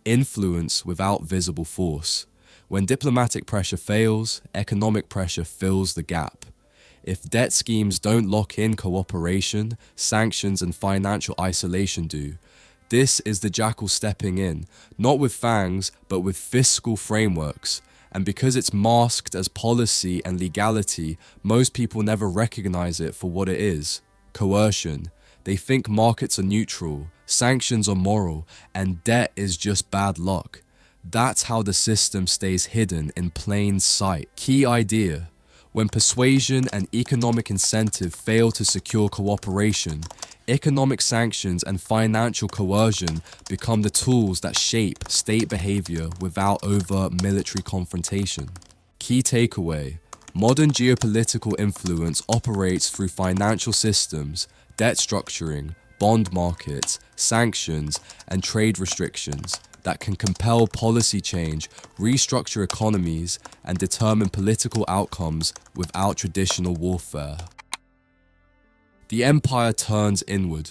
influence without visible force. When diplomatic pressure fails, economic pressure fills the gap. If debt schemes don't lock in cooperation, sanctions and financial isolation do. This is the jackal stepping in, not with fangs, but with fiscal frameworks. And because it's masked as policy and legality, most people never recognize it for what it is: coercion. They think markets are neutral, sanctions are moral, and debt is just bad luck. That's how the system stays hidden in plain sight. Key idea: when persuasion and economic incentive fail to secure cooperation, economic sanctions and financial coercion become the tools that shape state behavior without overt military confrontation. Key takeaway: modern geopolitical influence operates through financial systems, debt structuring, bond markets, sanctions, and trade restrictions that can compel policy change, restructure economies, and determine political outcomes without traditional warfare. The empire turns inward.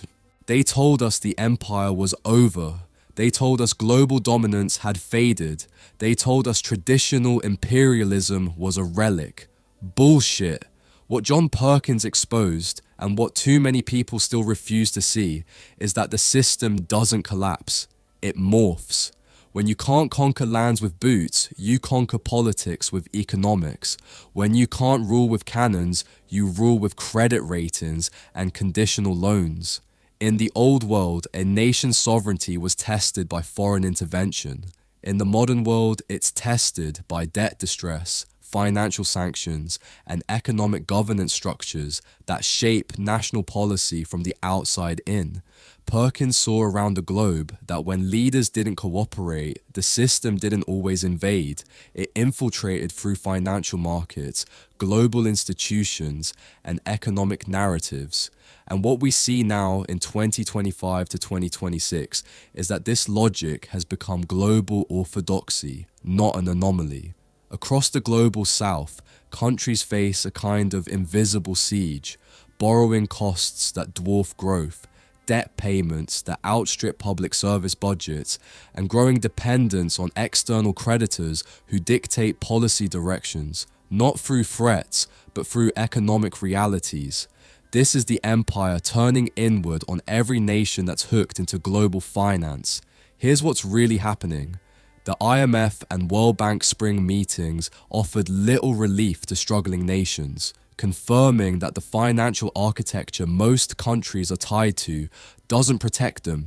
They told us the empire was over. They told us global dominance had faded. They told us traditional imperialism was a relic. Bullshit. What John Perkins exposed, and what too many people still refuse to see, is that the system doesn't collapse. It morphs. When you can't conquer lands with boots, you conquer politics with economics. When you can't rule with cannons, you rule with credit ratings and conditional loans. In the old world, a nation's sovereignty was tested by foreign intervention. In the modern world, it's tested by debt distress, financial sanctions, and economic governance structures that shape national policy from the outside in. Perkins saw around the globe that when leaders didn't cooperate, the system didn't always invade. It infiltrated through financial markets, global institutions, and economic narratives. And what we see now in 2025 to 2026 is that this logic has become global orthodoxy, not an anomaly. Across the global south, countries face a kind of invisible siege: borrowing costs that dwarf growth, debt payments that outstrip public service budgets, and growing dependence on external creditors who dictate policy directions, not through threats, but through economic realities. This is the empire turning inward on every nation that's hooked into global finance. Here's what's really happening. The IMF and World Bank spring meetings offered little relief to struggling nations, confirming that the financial architecture most countries are tied to doesn't protect them.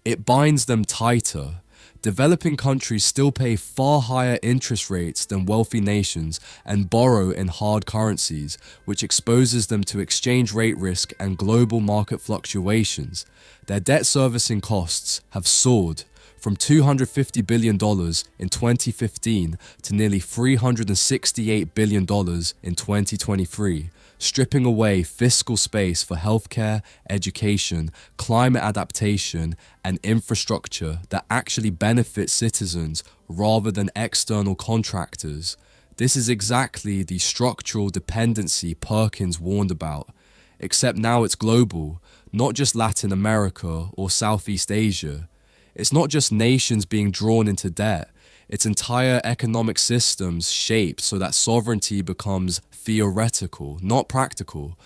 It binds them tighter. Developing countries still pay far higher interest rates than wealthy nations and borrow in hard currencies, which exposes them to exchange rate risk and global market fluctuations. Their debt servicing costs have soared from $250 billion in 2015 to nearly $368 billion in 2023, stripping away fiscal space for healthcare, education, climate adaptation, and infrastructure that actually benefit citizens rather than external contractors. This is exactly the structural dependency Perkins warned about, except now it's global, not just Latin America or Southeast Asia. It's not just nations being drawn into debt, it's entire economic systems shaped so that sovereignty becomes theoretical, not practical.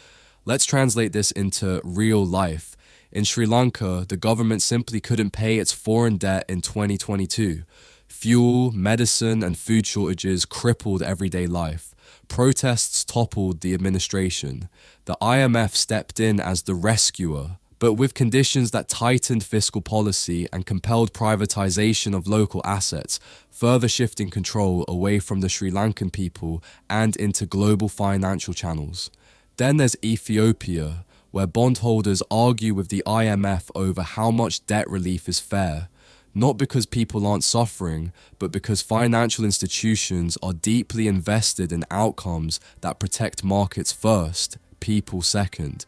Let's translate this into real life. In Sri Lanka, the government simply couldn't pay its foreign debt in 2022. Fuel, medicine, and food shortages crippled everyday life. Protests toppled the administration. The IMF stepped in as the rescuer, but with conditions that tightened fiscal policy and compelled privatization of local assets, further shifting control away from the Sri Lankan people and into global financial channels. Then there's Ethiopia, where bondholders argue with the IMF over how much debt relief is fair, not because people aren't suffering, but because financial institutions are deeply invested in outcomes that protect markets first, people second.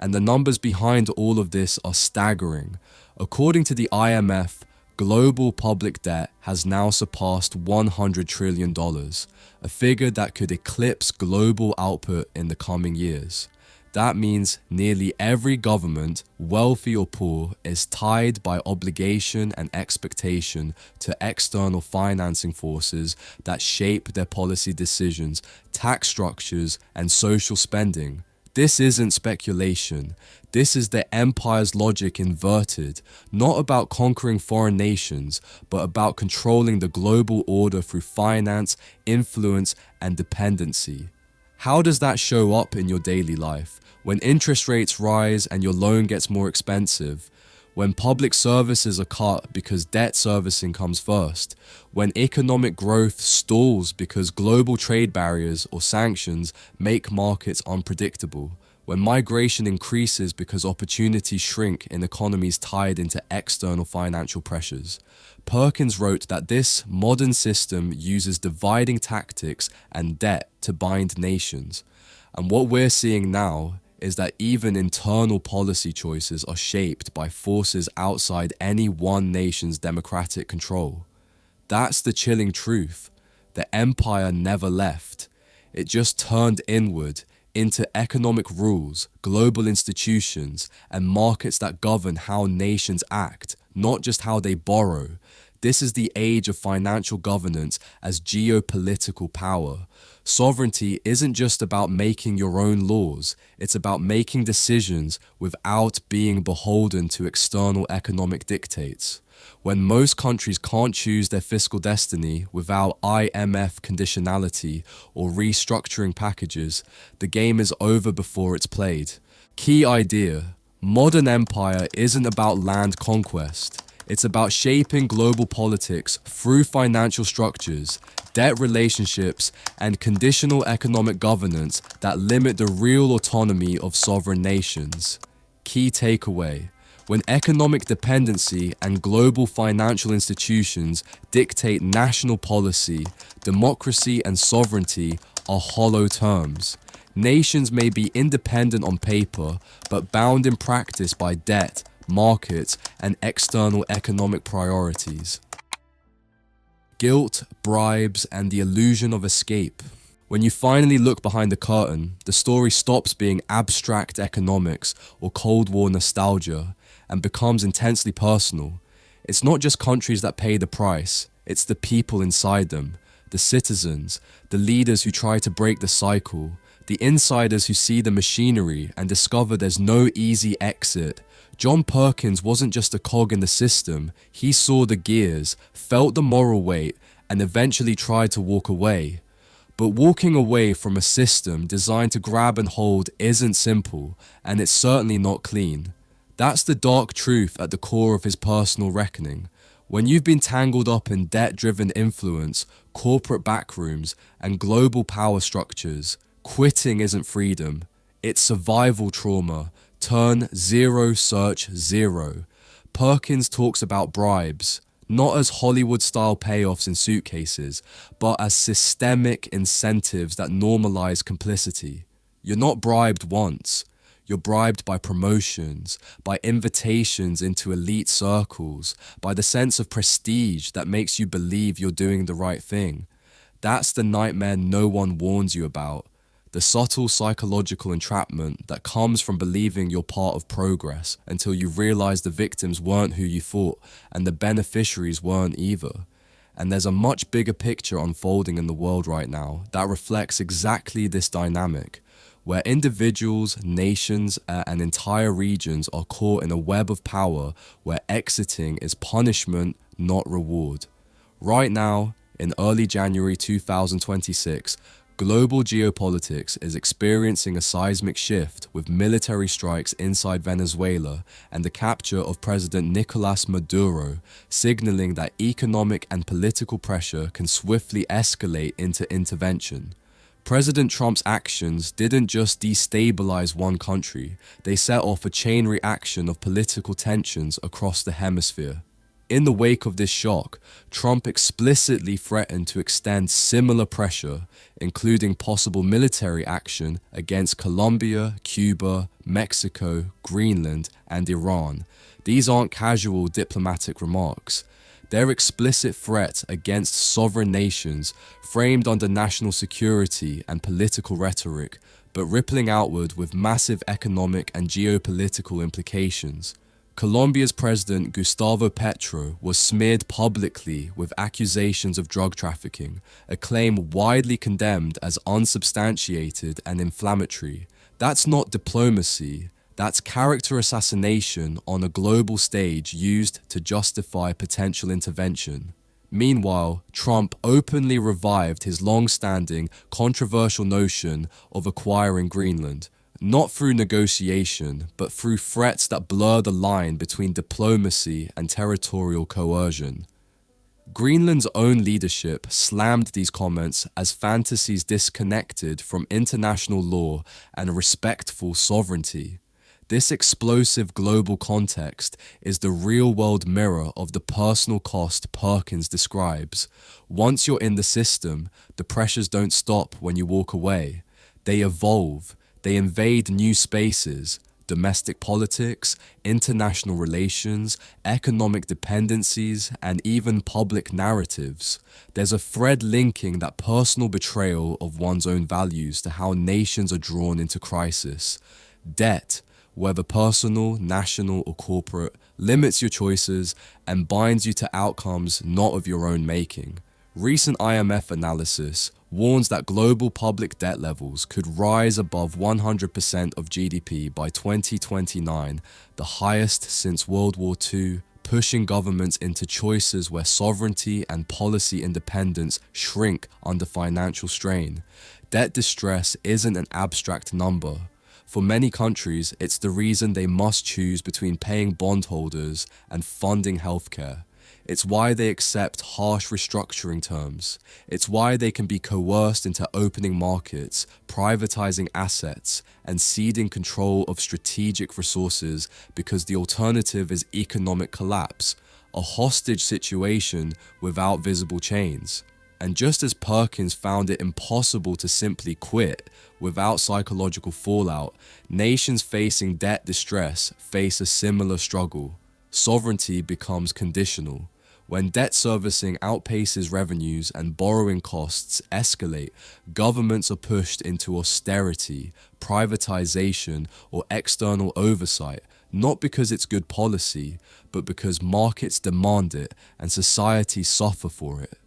And the numbers behind all of this are staggering. According to the IMF, global public debt has now surpassed $100 trillion, a figure that could eclipse global output in the coming years. That means nearly every government, wealthy or poor, is tied by obligation and expectation to external financing forces that shape their policy decisions, tax structures, and social spending. This isn't speculation. This is the empire's logic inverted, not about conquering foreign nations, but about controlling the global order through finance, influence, and dependency. How does that show up in your daily life? When interest rates rise and your loan gets more expensive, when public services are cut because debt servicing comes first, when economic growth stalls because global trade barriers or sanctions make markets unpredictable, when migration increases because opportunities shrink in economies tied into external financial pressures. Perkins wrote that this modern system uses dividing tactics and debt to bind nations. And what we're seeing now is that even internal policy choices are shaped by forces outside any one nation's democratic control. That's the chilling truth. The empire never left. It just turned inward into economic rules, global institutions, and markets that govern how nations act, not just how they borrow. This is the age of financial governance as geopolitical power. Sovereignty isn't just about making your own laws, it's about making decisions without being beholden to external economic dictates. When most countries can't choose their fiscal destiny without IMF conditionality or restructuring packages, the game is over before it's played. Key idea: modern empire isn't about land conquest. It's about shaping global politics through financial structures, debt relationships, and conditional economic governance that limit the real autonomy of sovereign nations. Key takeaway: when economic dependency and global financial institutions dictate national policy, democracy and sovereignty are hollow terms. Nations may be independent on paper, but bound in practice by debt, markets, and external economic priorities. Guilt, bribes, and the illusion of escape. When you finally look behind the curtain, the story stops being abstract economics or Cold War nostalgia and becomes intensely personal. It's not just countries that pay the price, it's the people inside them, the citizens, the leaders who try to break the cycle, the insiders who see the machinery and discover there's no easy exit. John Perkins wasn't just a cog in the system, he saw the gears, felt the moral weight, and eventually tried to walk away. But walking away from a system designed to grab and hold isn't simple, and it's certainly not clean. That's the dark truth at the core of his personal reckoning. When you've been tangled up in debt-driven influence, corporate backrooms, and global power structures, quitting isn't freedom, it's survival trauma. Turn zero, search zero. Perkins talks about bribes, not as Hollywood-style payoffs in suitcases, but as systemic incentives that normalize complicity. You're not bribed once. You're bribed by promotions, by invitations into elite circles, by the sense of prestige that makes you believe you're doing the right thing. That's the nightmare no one warns you about. The subtle psychological entrapment that comes from believing you're part of progress until you realize the victims weren't who you thought and the beneficiaries weren't either. And there's a much bigger picture unfolding in the world right now that reflects exactly this dynamic, where individuals, nations, and entire regions are caught in a web of power where exiting is punishment, not reward. Right now, in early January 2026, global geopolitics is experiencing a seismic shift with military strikes inside Venezuela and the capture of President Nicolas Maduro, signaling that economic and political pressure can swiftly escalate into intervention. President Trump's actions didn't just destabilize one country, they set off a chain reaction of political tensions across the hemisphere. In the wake of this shock, Trump explicitly threatened to extend similar pressure, including possible military action against Colombia, Cuba, Mexico, Greenland, and Iran. These aren't casual diplomatic remarks. Their explicit threat against sovereign nations, framed under national security and political rhetoric, but rippling outward with massive economic and geopolitical implications. Colombia's president Gustavo Petro was smeared publicly with accusations of drug trafficking, a claim widely condemned as unsubstantiated and inflammatory. That's not diplomacy, that's character assassination on a global stage used to justify potential intervention. Meanwhile, Trump openly revived his long-standing, controversial notion of acquiring Greenland, not through negotiation, but through threats that blur the line between diplomacy and territorial coercion. Greenland's own leadership slammed these comments as fantasies disconnected from international law and respectful sovereignty. This explosive global context is the real-world mirror of the personal cost Perkins describes. Once you're in the system, the pressures don't stop when you walk away. They evolve. They invade new spaces: domestic politics, international relations, economic dependencies, and even public narratives. There's a thread linking that personal betrayal of one's own values to how nations are drawn into crisis. Debt, whether personal, national, or corporate, limits your choices and binds you to outcomes not of your own making. Recent IMF analysis warns that global public debt levels could rise above 100% of GDP by 2029, the highest since World War II, pushing governments into choices where sovereignty and policy independence shrink under financial strain. Debt distress isn't an abstract number. For many countries, it's the reason they must choose between paying bondholders and funding healthcare. It's why they accept harsh restructuring terms. It's why they can be coerced into opening markets, privatizing assets, and ceding control of strategic resources because the alternative is economic collapse, a hostage situation without visible chains. And just as Perkins found it impossible to simply quit without psychological fallout, nations facing debt distress face a similar struggle. Sovereignty becomes conditional. When debt servicing outpaces revenues and borrowing costs escalate, governments are pushed into austerity, privatization, or external oversight, not because it's good policy, but because markets demand it and societies suffer for it.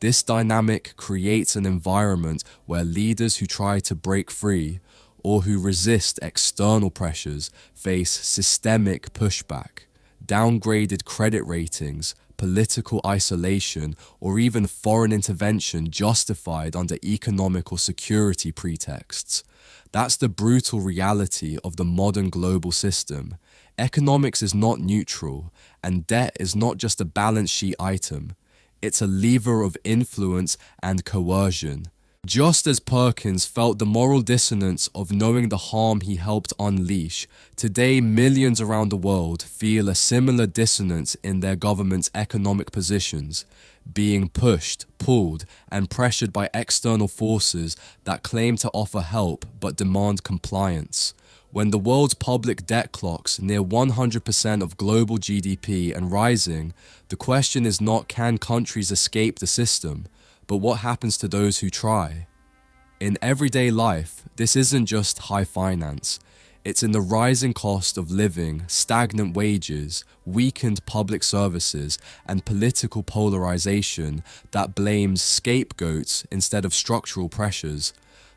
This dynamic creates an environment where leaders who try to break free or who resist external pressures face systemic pushback, downgraded credit ratings, political isolation, or even foreign intervention justified under economic or security pretexts. That's the brutal reality of the modern global system. Economics is not neutral, and debt is not just a balance sheet item. It's a lever of influence and coercion. Just as Perkins felt the moral dissonance of knowing the harm he helped unleash, today millions around the world feel a similar dissonance in their government's economic positions, being pushed, pulled, and pressured by external forces that claim to offer help but demand compliance. When the world's public debt clocks near 100% of global GDP and rising, the question is not can countries escape the system, but what happens to those who try? In everyday life, this isn't just high finance. It's in the rising cost of living, stagnant wages, weakened public services, and political polarization that blames scapegoats instead of structural pressures.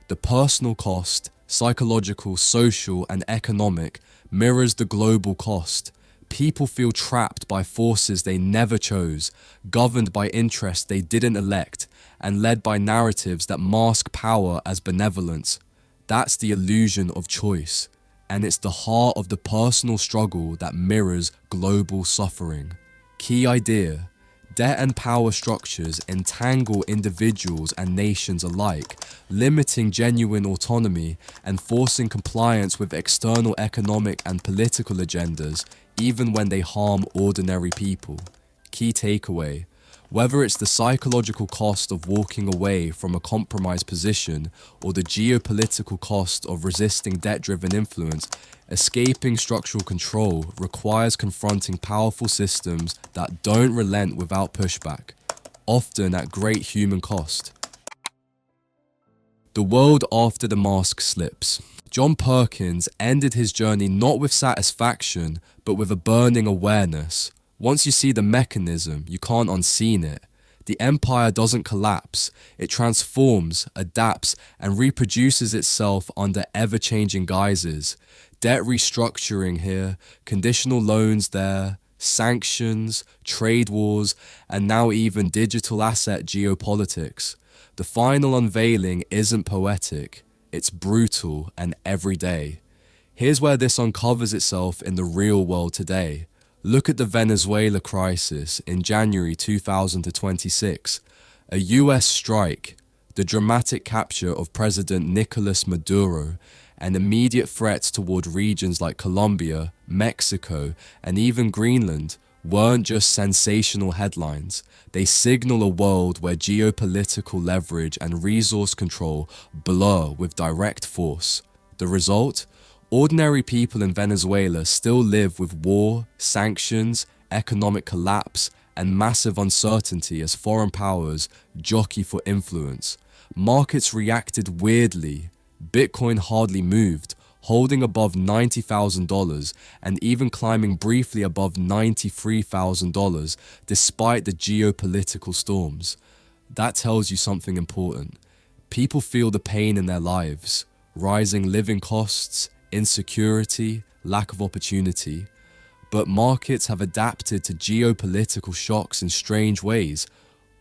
The personal cost, psychological, social, and economic, mirrors the global cost. People feel trapped by forces they never chose, governed by interests they didn't elect, and led by narratives that mask power as benevolence. That's the illusion of choice, and it's the heart of the personal struggle that mirrors global suffering. Key idea: debt and power structures entangle individuals and nations alike, limiting genuine autonomy and forcing compliance with external economic and political agendas, even when they harm ordinary people. Key takeaway: Whether it's the psychological cost of walking away from a compromised position or the geopolitical cost of resisting debt-driven influence, escaping structural control requires confronting powerful systems that don't relent without pushback, often at great human cost. The world after the mask slips. John Perkins ended his journey not with satisfaction, but with a burning awareness. Once you see the mechanism, you can't unseen it. The empire doesn't collapse. It transforms, adapts, and reproduces itself under ever-changing guises. Debt restructuring here, conditional loans there, sanctions, trade wars, and now even digital asset geopolitics. The final unveiling isn't poetic, it's brutal and everyday. Here's where this uncovers itself in the real world today. Look at the Venezuela crisis in January 2026. A US strike, the dramatic capture of President Nicolas Maduro, and immediate threats toward regions like Colombia, Mexico, and even Greenland weren't just sensational headlines. They signal a world where geopolitical leverage and resource control blur with direct force. The result? Ordinary people in Venezuela still live with war, sanctions, economic collapse, and massive uncertainty as foreign powers jockey for influence. Markets reacted weirdly. Bitcoin hardly moved, holding above $90,000 and even climbing briefly above $93,000 despite the geopolitical storms. That tells you something important. People feel the pain in their lives, rising living costs, insecurity, lack of opportunity. But markets have adapted to geopolitical shocks in strange ways,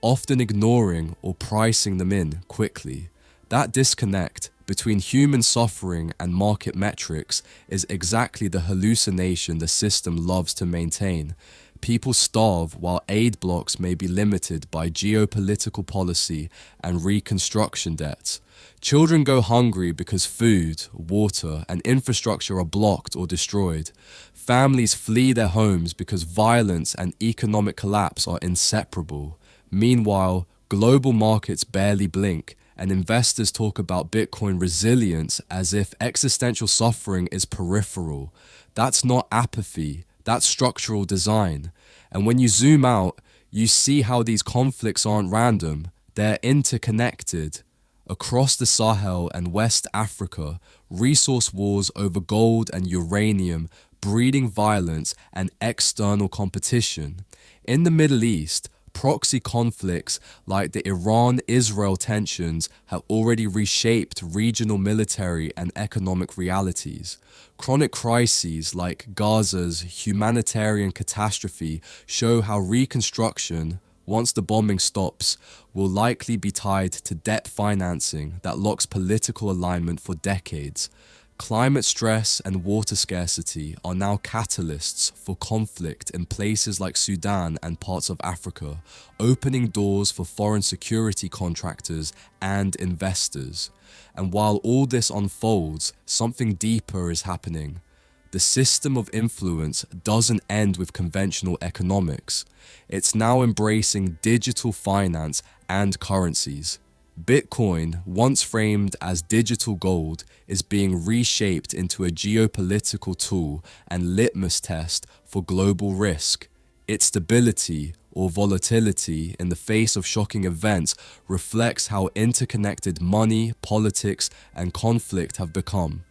often ignoring or pricing them in quickly. That disconnect between human suffering and market metrics is exactly the hallucination the system loves to maintain. People starve while aid blocks may be limited by geopolitical policy and reconstruction debts. Children go hungry because food, water, and infrastructure are blocked or destroyed. Families flee their homes because violence and economic collapse are inseparable. Meanwhile, global markets barely blink, and investors talk about Bitcoin resilience as if existential suffering is peripheral. That's not apathy, that's structural design. And when you zoom out, you see how these conflicts aren't random, they're interconnected. Across the Sahel and West Africa, resource wars over gold and uranium, breeding violence and external competition. In the Middle East, proxy conflicts like the Iran-Israel tensions have already reshaped regional military and economic realities. Chronic crises like Gaza's humanitarian catastrophe show how reconstruction, once the bombing stops, will likely be tied to debt financing that locks political alignment for decades. Climate stress and water scarcity are now catalysts for conflict in places like Sudan and parts of Africa, opening doors for foreign security contractors and investors. And while all this unfolds, something deeper is happening. The system of influence doesn't end with conventional economics. It's now embracing digital finance and currencies. Bitcoin, once framed as digital gold, is being reshaped into a geopolitical tool and litmus test for global risk. Its stability or volatility in the face of shocking events reflects how interconnected money, politics, and conflict have become.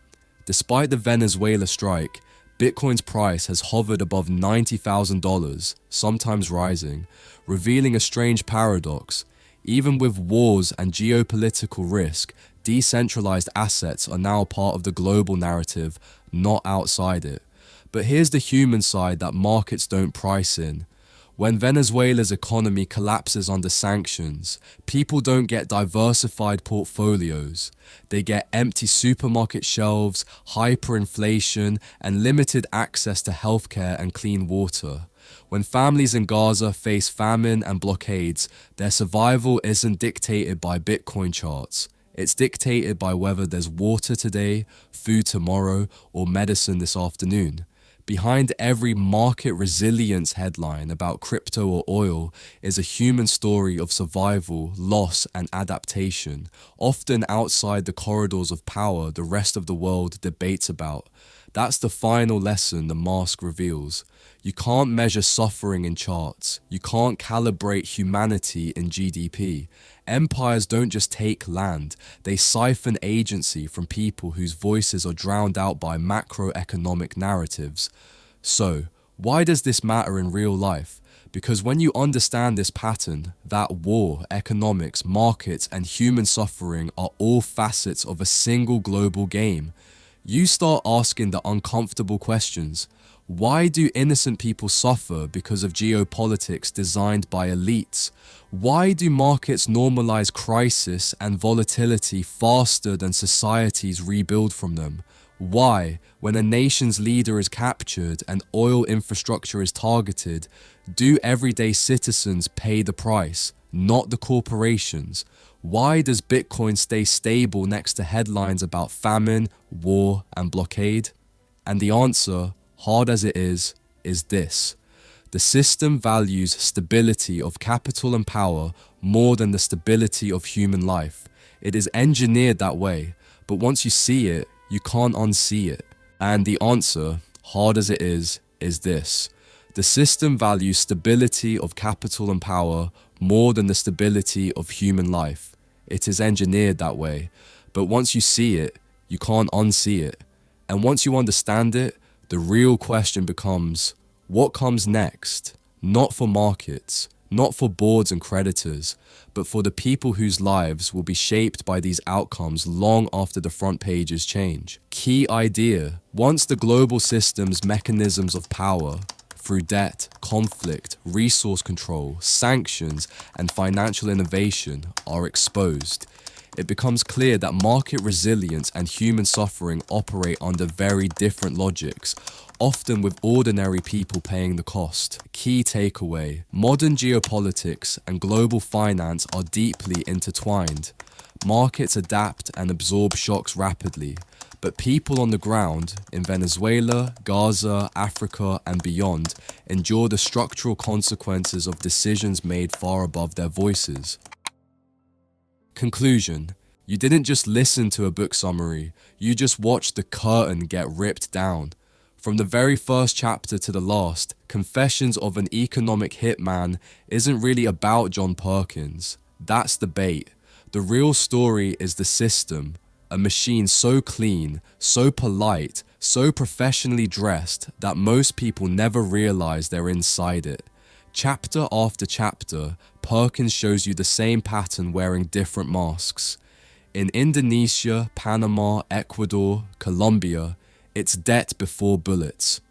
Despite the Venezuela strike, Bitcoin's price has hovered above $90,000, sometimes rising, revealing a strange paradox. Even with wars and geopolitical risk, decentralized assets are now part of the global narrative, not outside it. But here's the human side that markets don't price in. When Venezuela's economy collapses under sanctions, people don't get diversified portfolios. They get empty supermarket shelves, hyperinflation, and limited access to healthcare and clean water. When families in Gaza face famine and blockades, their survival isn't dictated by Bitcoin charts. It's dictated by whether there's water today, food tomorrow, or medicine this afternoon. Behind every market resilience headline about crypto or oil is a human story of survival, loss, and adaptation, often outside the corridors of power the rest of the world debates about. That's the final lesson the mask reveals. You can't measure suffering in charts. You can't calibrate humanity in GDP. Empires don't just take land, they siphon agency from people whose voices are drowned out by macroeconomic narratives. So, why does this matter in real life? Because when you understand this pattern, that war, economics, markets, and human suffering are all facets of a single global game, you start asking the uncomfortable questions. Why do innocent people suffer because of geopolitics designed by elites? Why do markets normalize crisis and volatility faster than societies rebuild from them? Why, when a nation's leader is captured and oil infrastructure is targeted, do everyday citizens pay the price, not the corporations? Why does Bitcoin stay stable next to headlines about famine, war, and blockade? And the answer, hard as it is this. The system values stability of capital and power more than the stability of human life. It is engineered that way, but once you see it, you can't unsee it. And the answer, hard as it is this. The system values stability of capital and power more than the stability of human life. It is engineered that way, but once you see it, you can't unsee it. And once you understand it, the real question becomes, what comes next? Not for markets, not for boards and creditors, but for the people whose lives will be shaped by these outcomes long after the front pages change. Key idea: once the global system's mechanisms of power, through debt, conflict, resource control, sanctions, and financial innovation, are exposed, it becomes clear that market resilience and human suffering operate under very different logics, often with ordinary people paying the cost. Key takeaway: modern geopolitics and global finance are deeply intertwined. Markets adapt and absorb shocks rapidly, but people on the ground in Venezuela, Gaza, Africa, and beyond endure the structural consequences of decisions made far above their voices. Conclusion: you didn't just listen to a book summary, you just watched the curtain get ripped down. From the very first chapter to the last, Confessions of an Economic Hitman isn't really about John Perkins. That's the bait. The real story is the system, a machine so clean, so polite, so professionally dressed that most people never realize they're inside it. Chapter after chapter, Perkins shows you the same pattern wearing different masks. In Indonesia, Panama, Ecuador, Colombia, it's debt before bullets,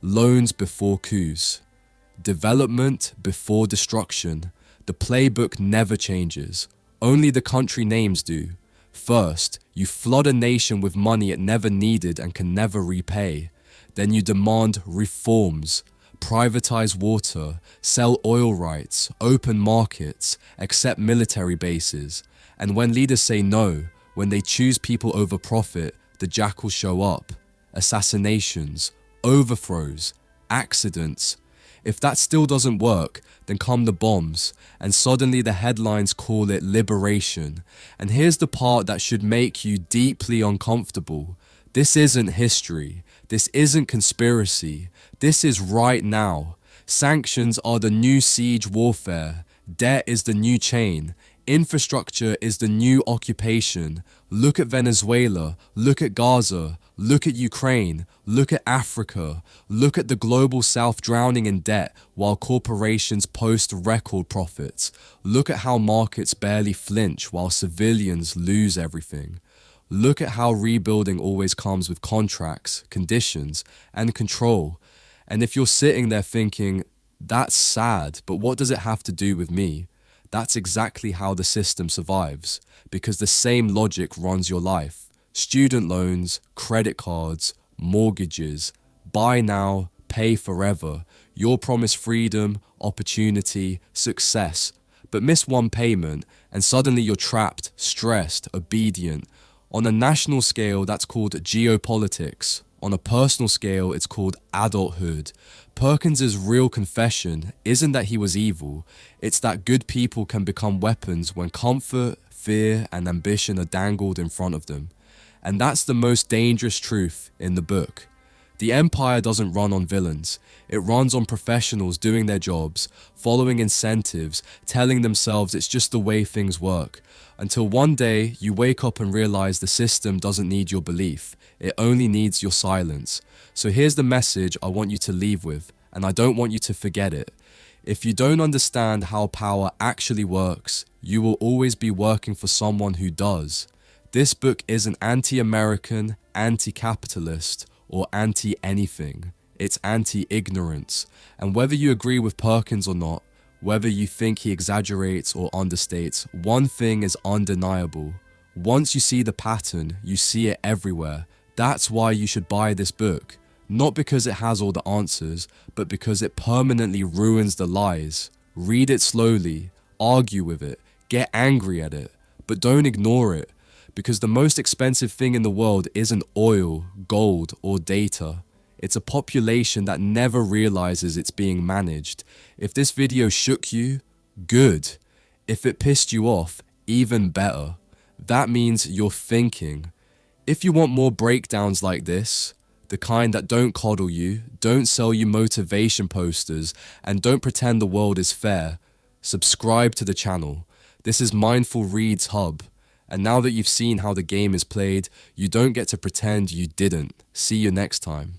loans before coups, development before destruction. The playbook never changes, only the country names do. First, you flood a nation with money it never needed and can never repay. Then you demand reforms, privatize water, sell oil rights, open markets, accept military bases. And when leaders say no, when they choose people over profit, the jackals show up. Assassinations, overthrows, accidents. If that still doesn't work, then come the bombs, and suddenly the headlines call it liberation. And here's the part that should make you deeply uncomfortable. This isn't history. This isn't conspiracy. This is right now. Sanctions are the new siege warfare. Debt is the new chain. Infrastructure is the new occupation. Look at Venezuela. Look at Gaza. Look at Ukraine. Look at Africa. Look at the global south drowning in debt while corporations post record profits. Look at how markets barely flinch while civilians lose everything. Look at how rebuilding always comes with contracts, conditions, and control. And if you're sitting there thinking, that's sad, but what does it have to do with me? That's exactly how the system survives, because the same logic runs your life. Student loans, credit cards, mortgages, buy now, pay forever. You're promised freedom, opportunity, success, but miss one payment and suddenly you're trapped, stressed, obedient. On a national scale, that's called geopolitics. On a personal scale, it's called adulthood. Perkins' real confession isn't that he was evil, it's that good people can become weapons when comfort, fear, and ambition are dangled in front of them. And that's the most dangerous truth in the book. The empire doesn't run on villains. It runs on professionals doing their jobs, following incentives, telling themselves it's just the way things work. Until one day, you wake up and realize the system doesn't need your belief. It only needs your silence. So here's the message I want you to leave with, and I don't want you to forget it. If you don't understand how power actually works, you will always be working for someone who does. This book isn't anti-American, anti-capitalist, or anti-anything. It's anti-ignorance. And whether you agree with Perkins or not, whether you think he exaggerates or understates, one thing is undeniable. Once you see the pattern, you see it everywhere. That's why you should buy this book. Not because it has all the answers, but because it permanently ruins the lies. Read it slowly, argue with it, get angry at it, but don't ignore it. Because the most expensive thing in the world isn't oil, gold, or data. It's a population that never realizes it's being managed. If this video shook you, good. If it pissed you off, even better. That means you're thinking. If you want more breakdowns like this, the kind that don't coddle you, don't sell you motivation posters, and don't pretend the world is fair, subscribe to the channel. This is Mindful Reads Hub. And now that you've seen how the game is played, you don't get to pretend you didn't. See you next time.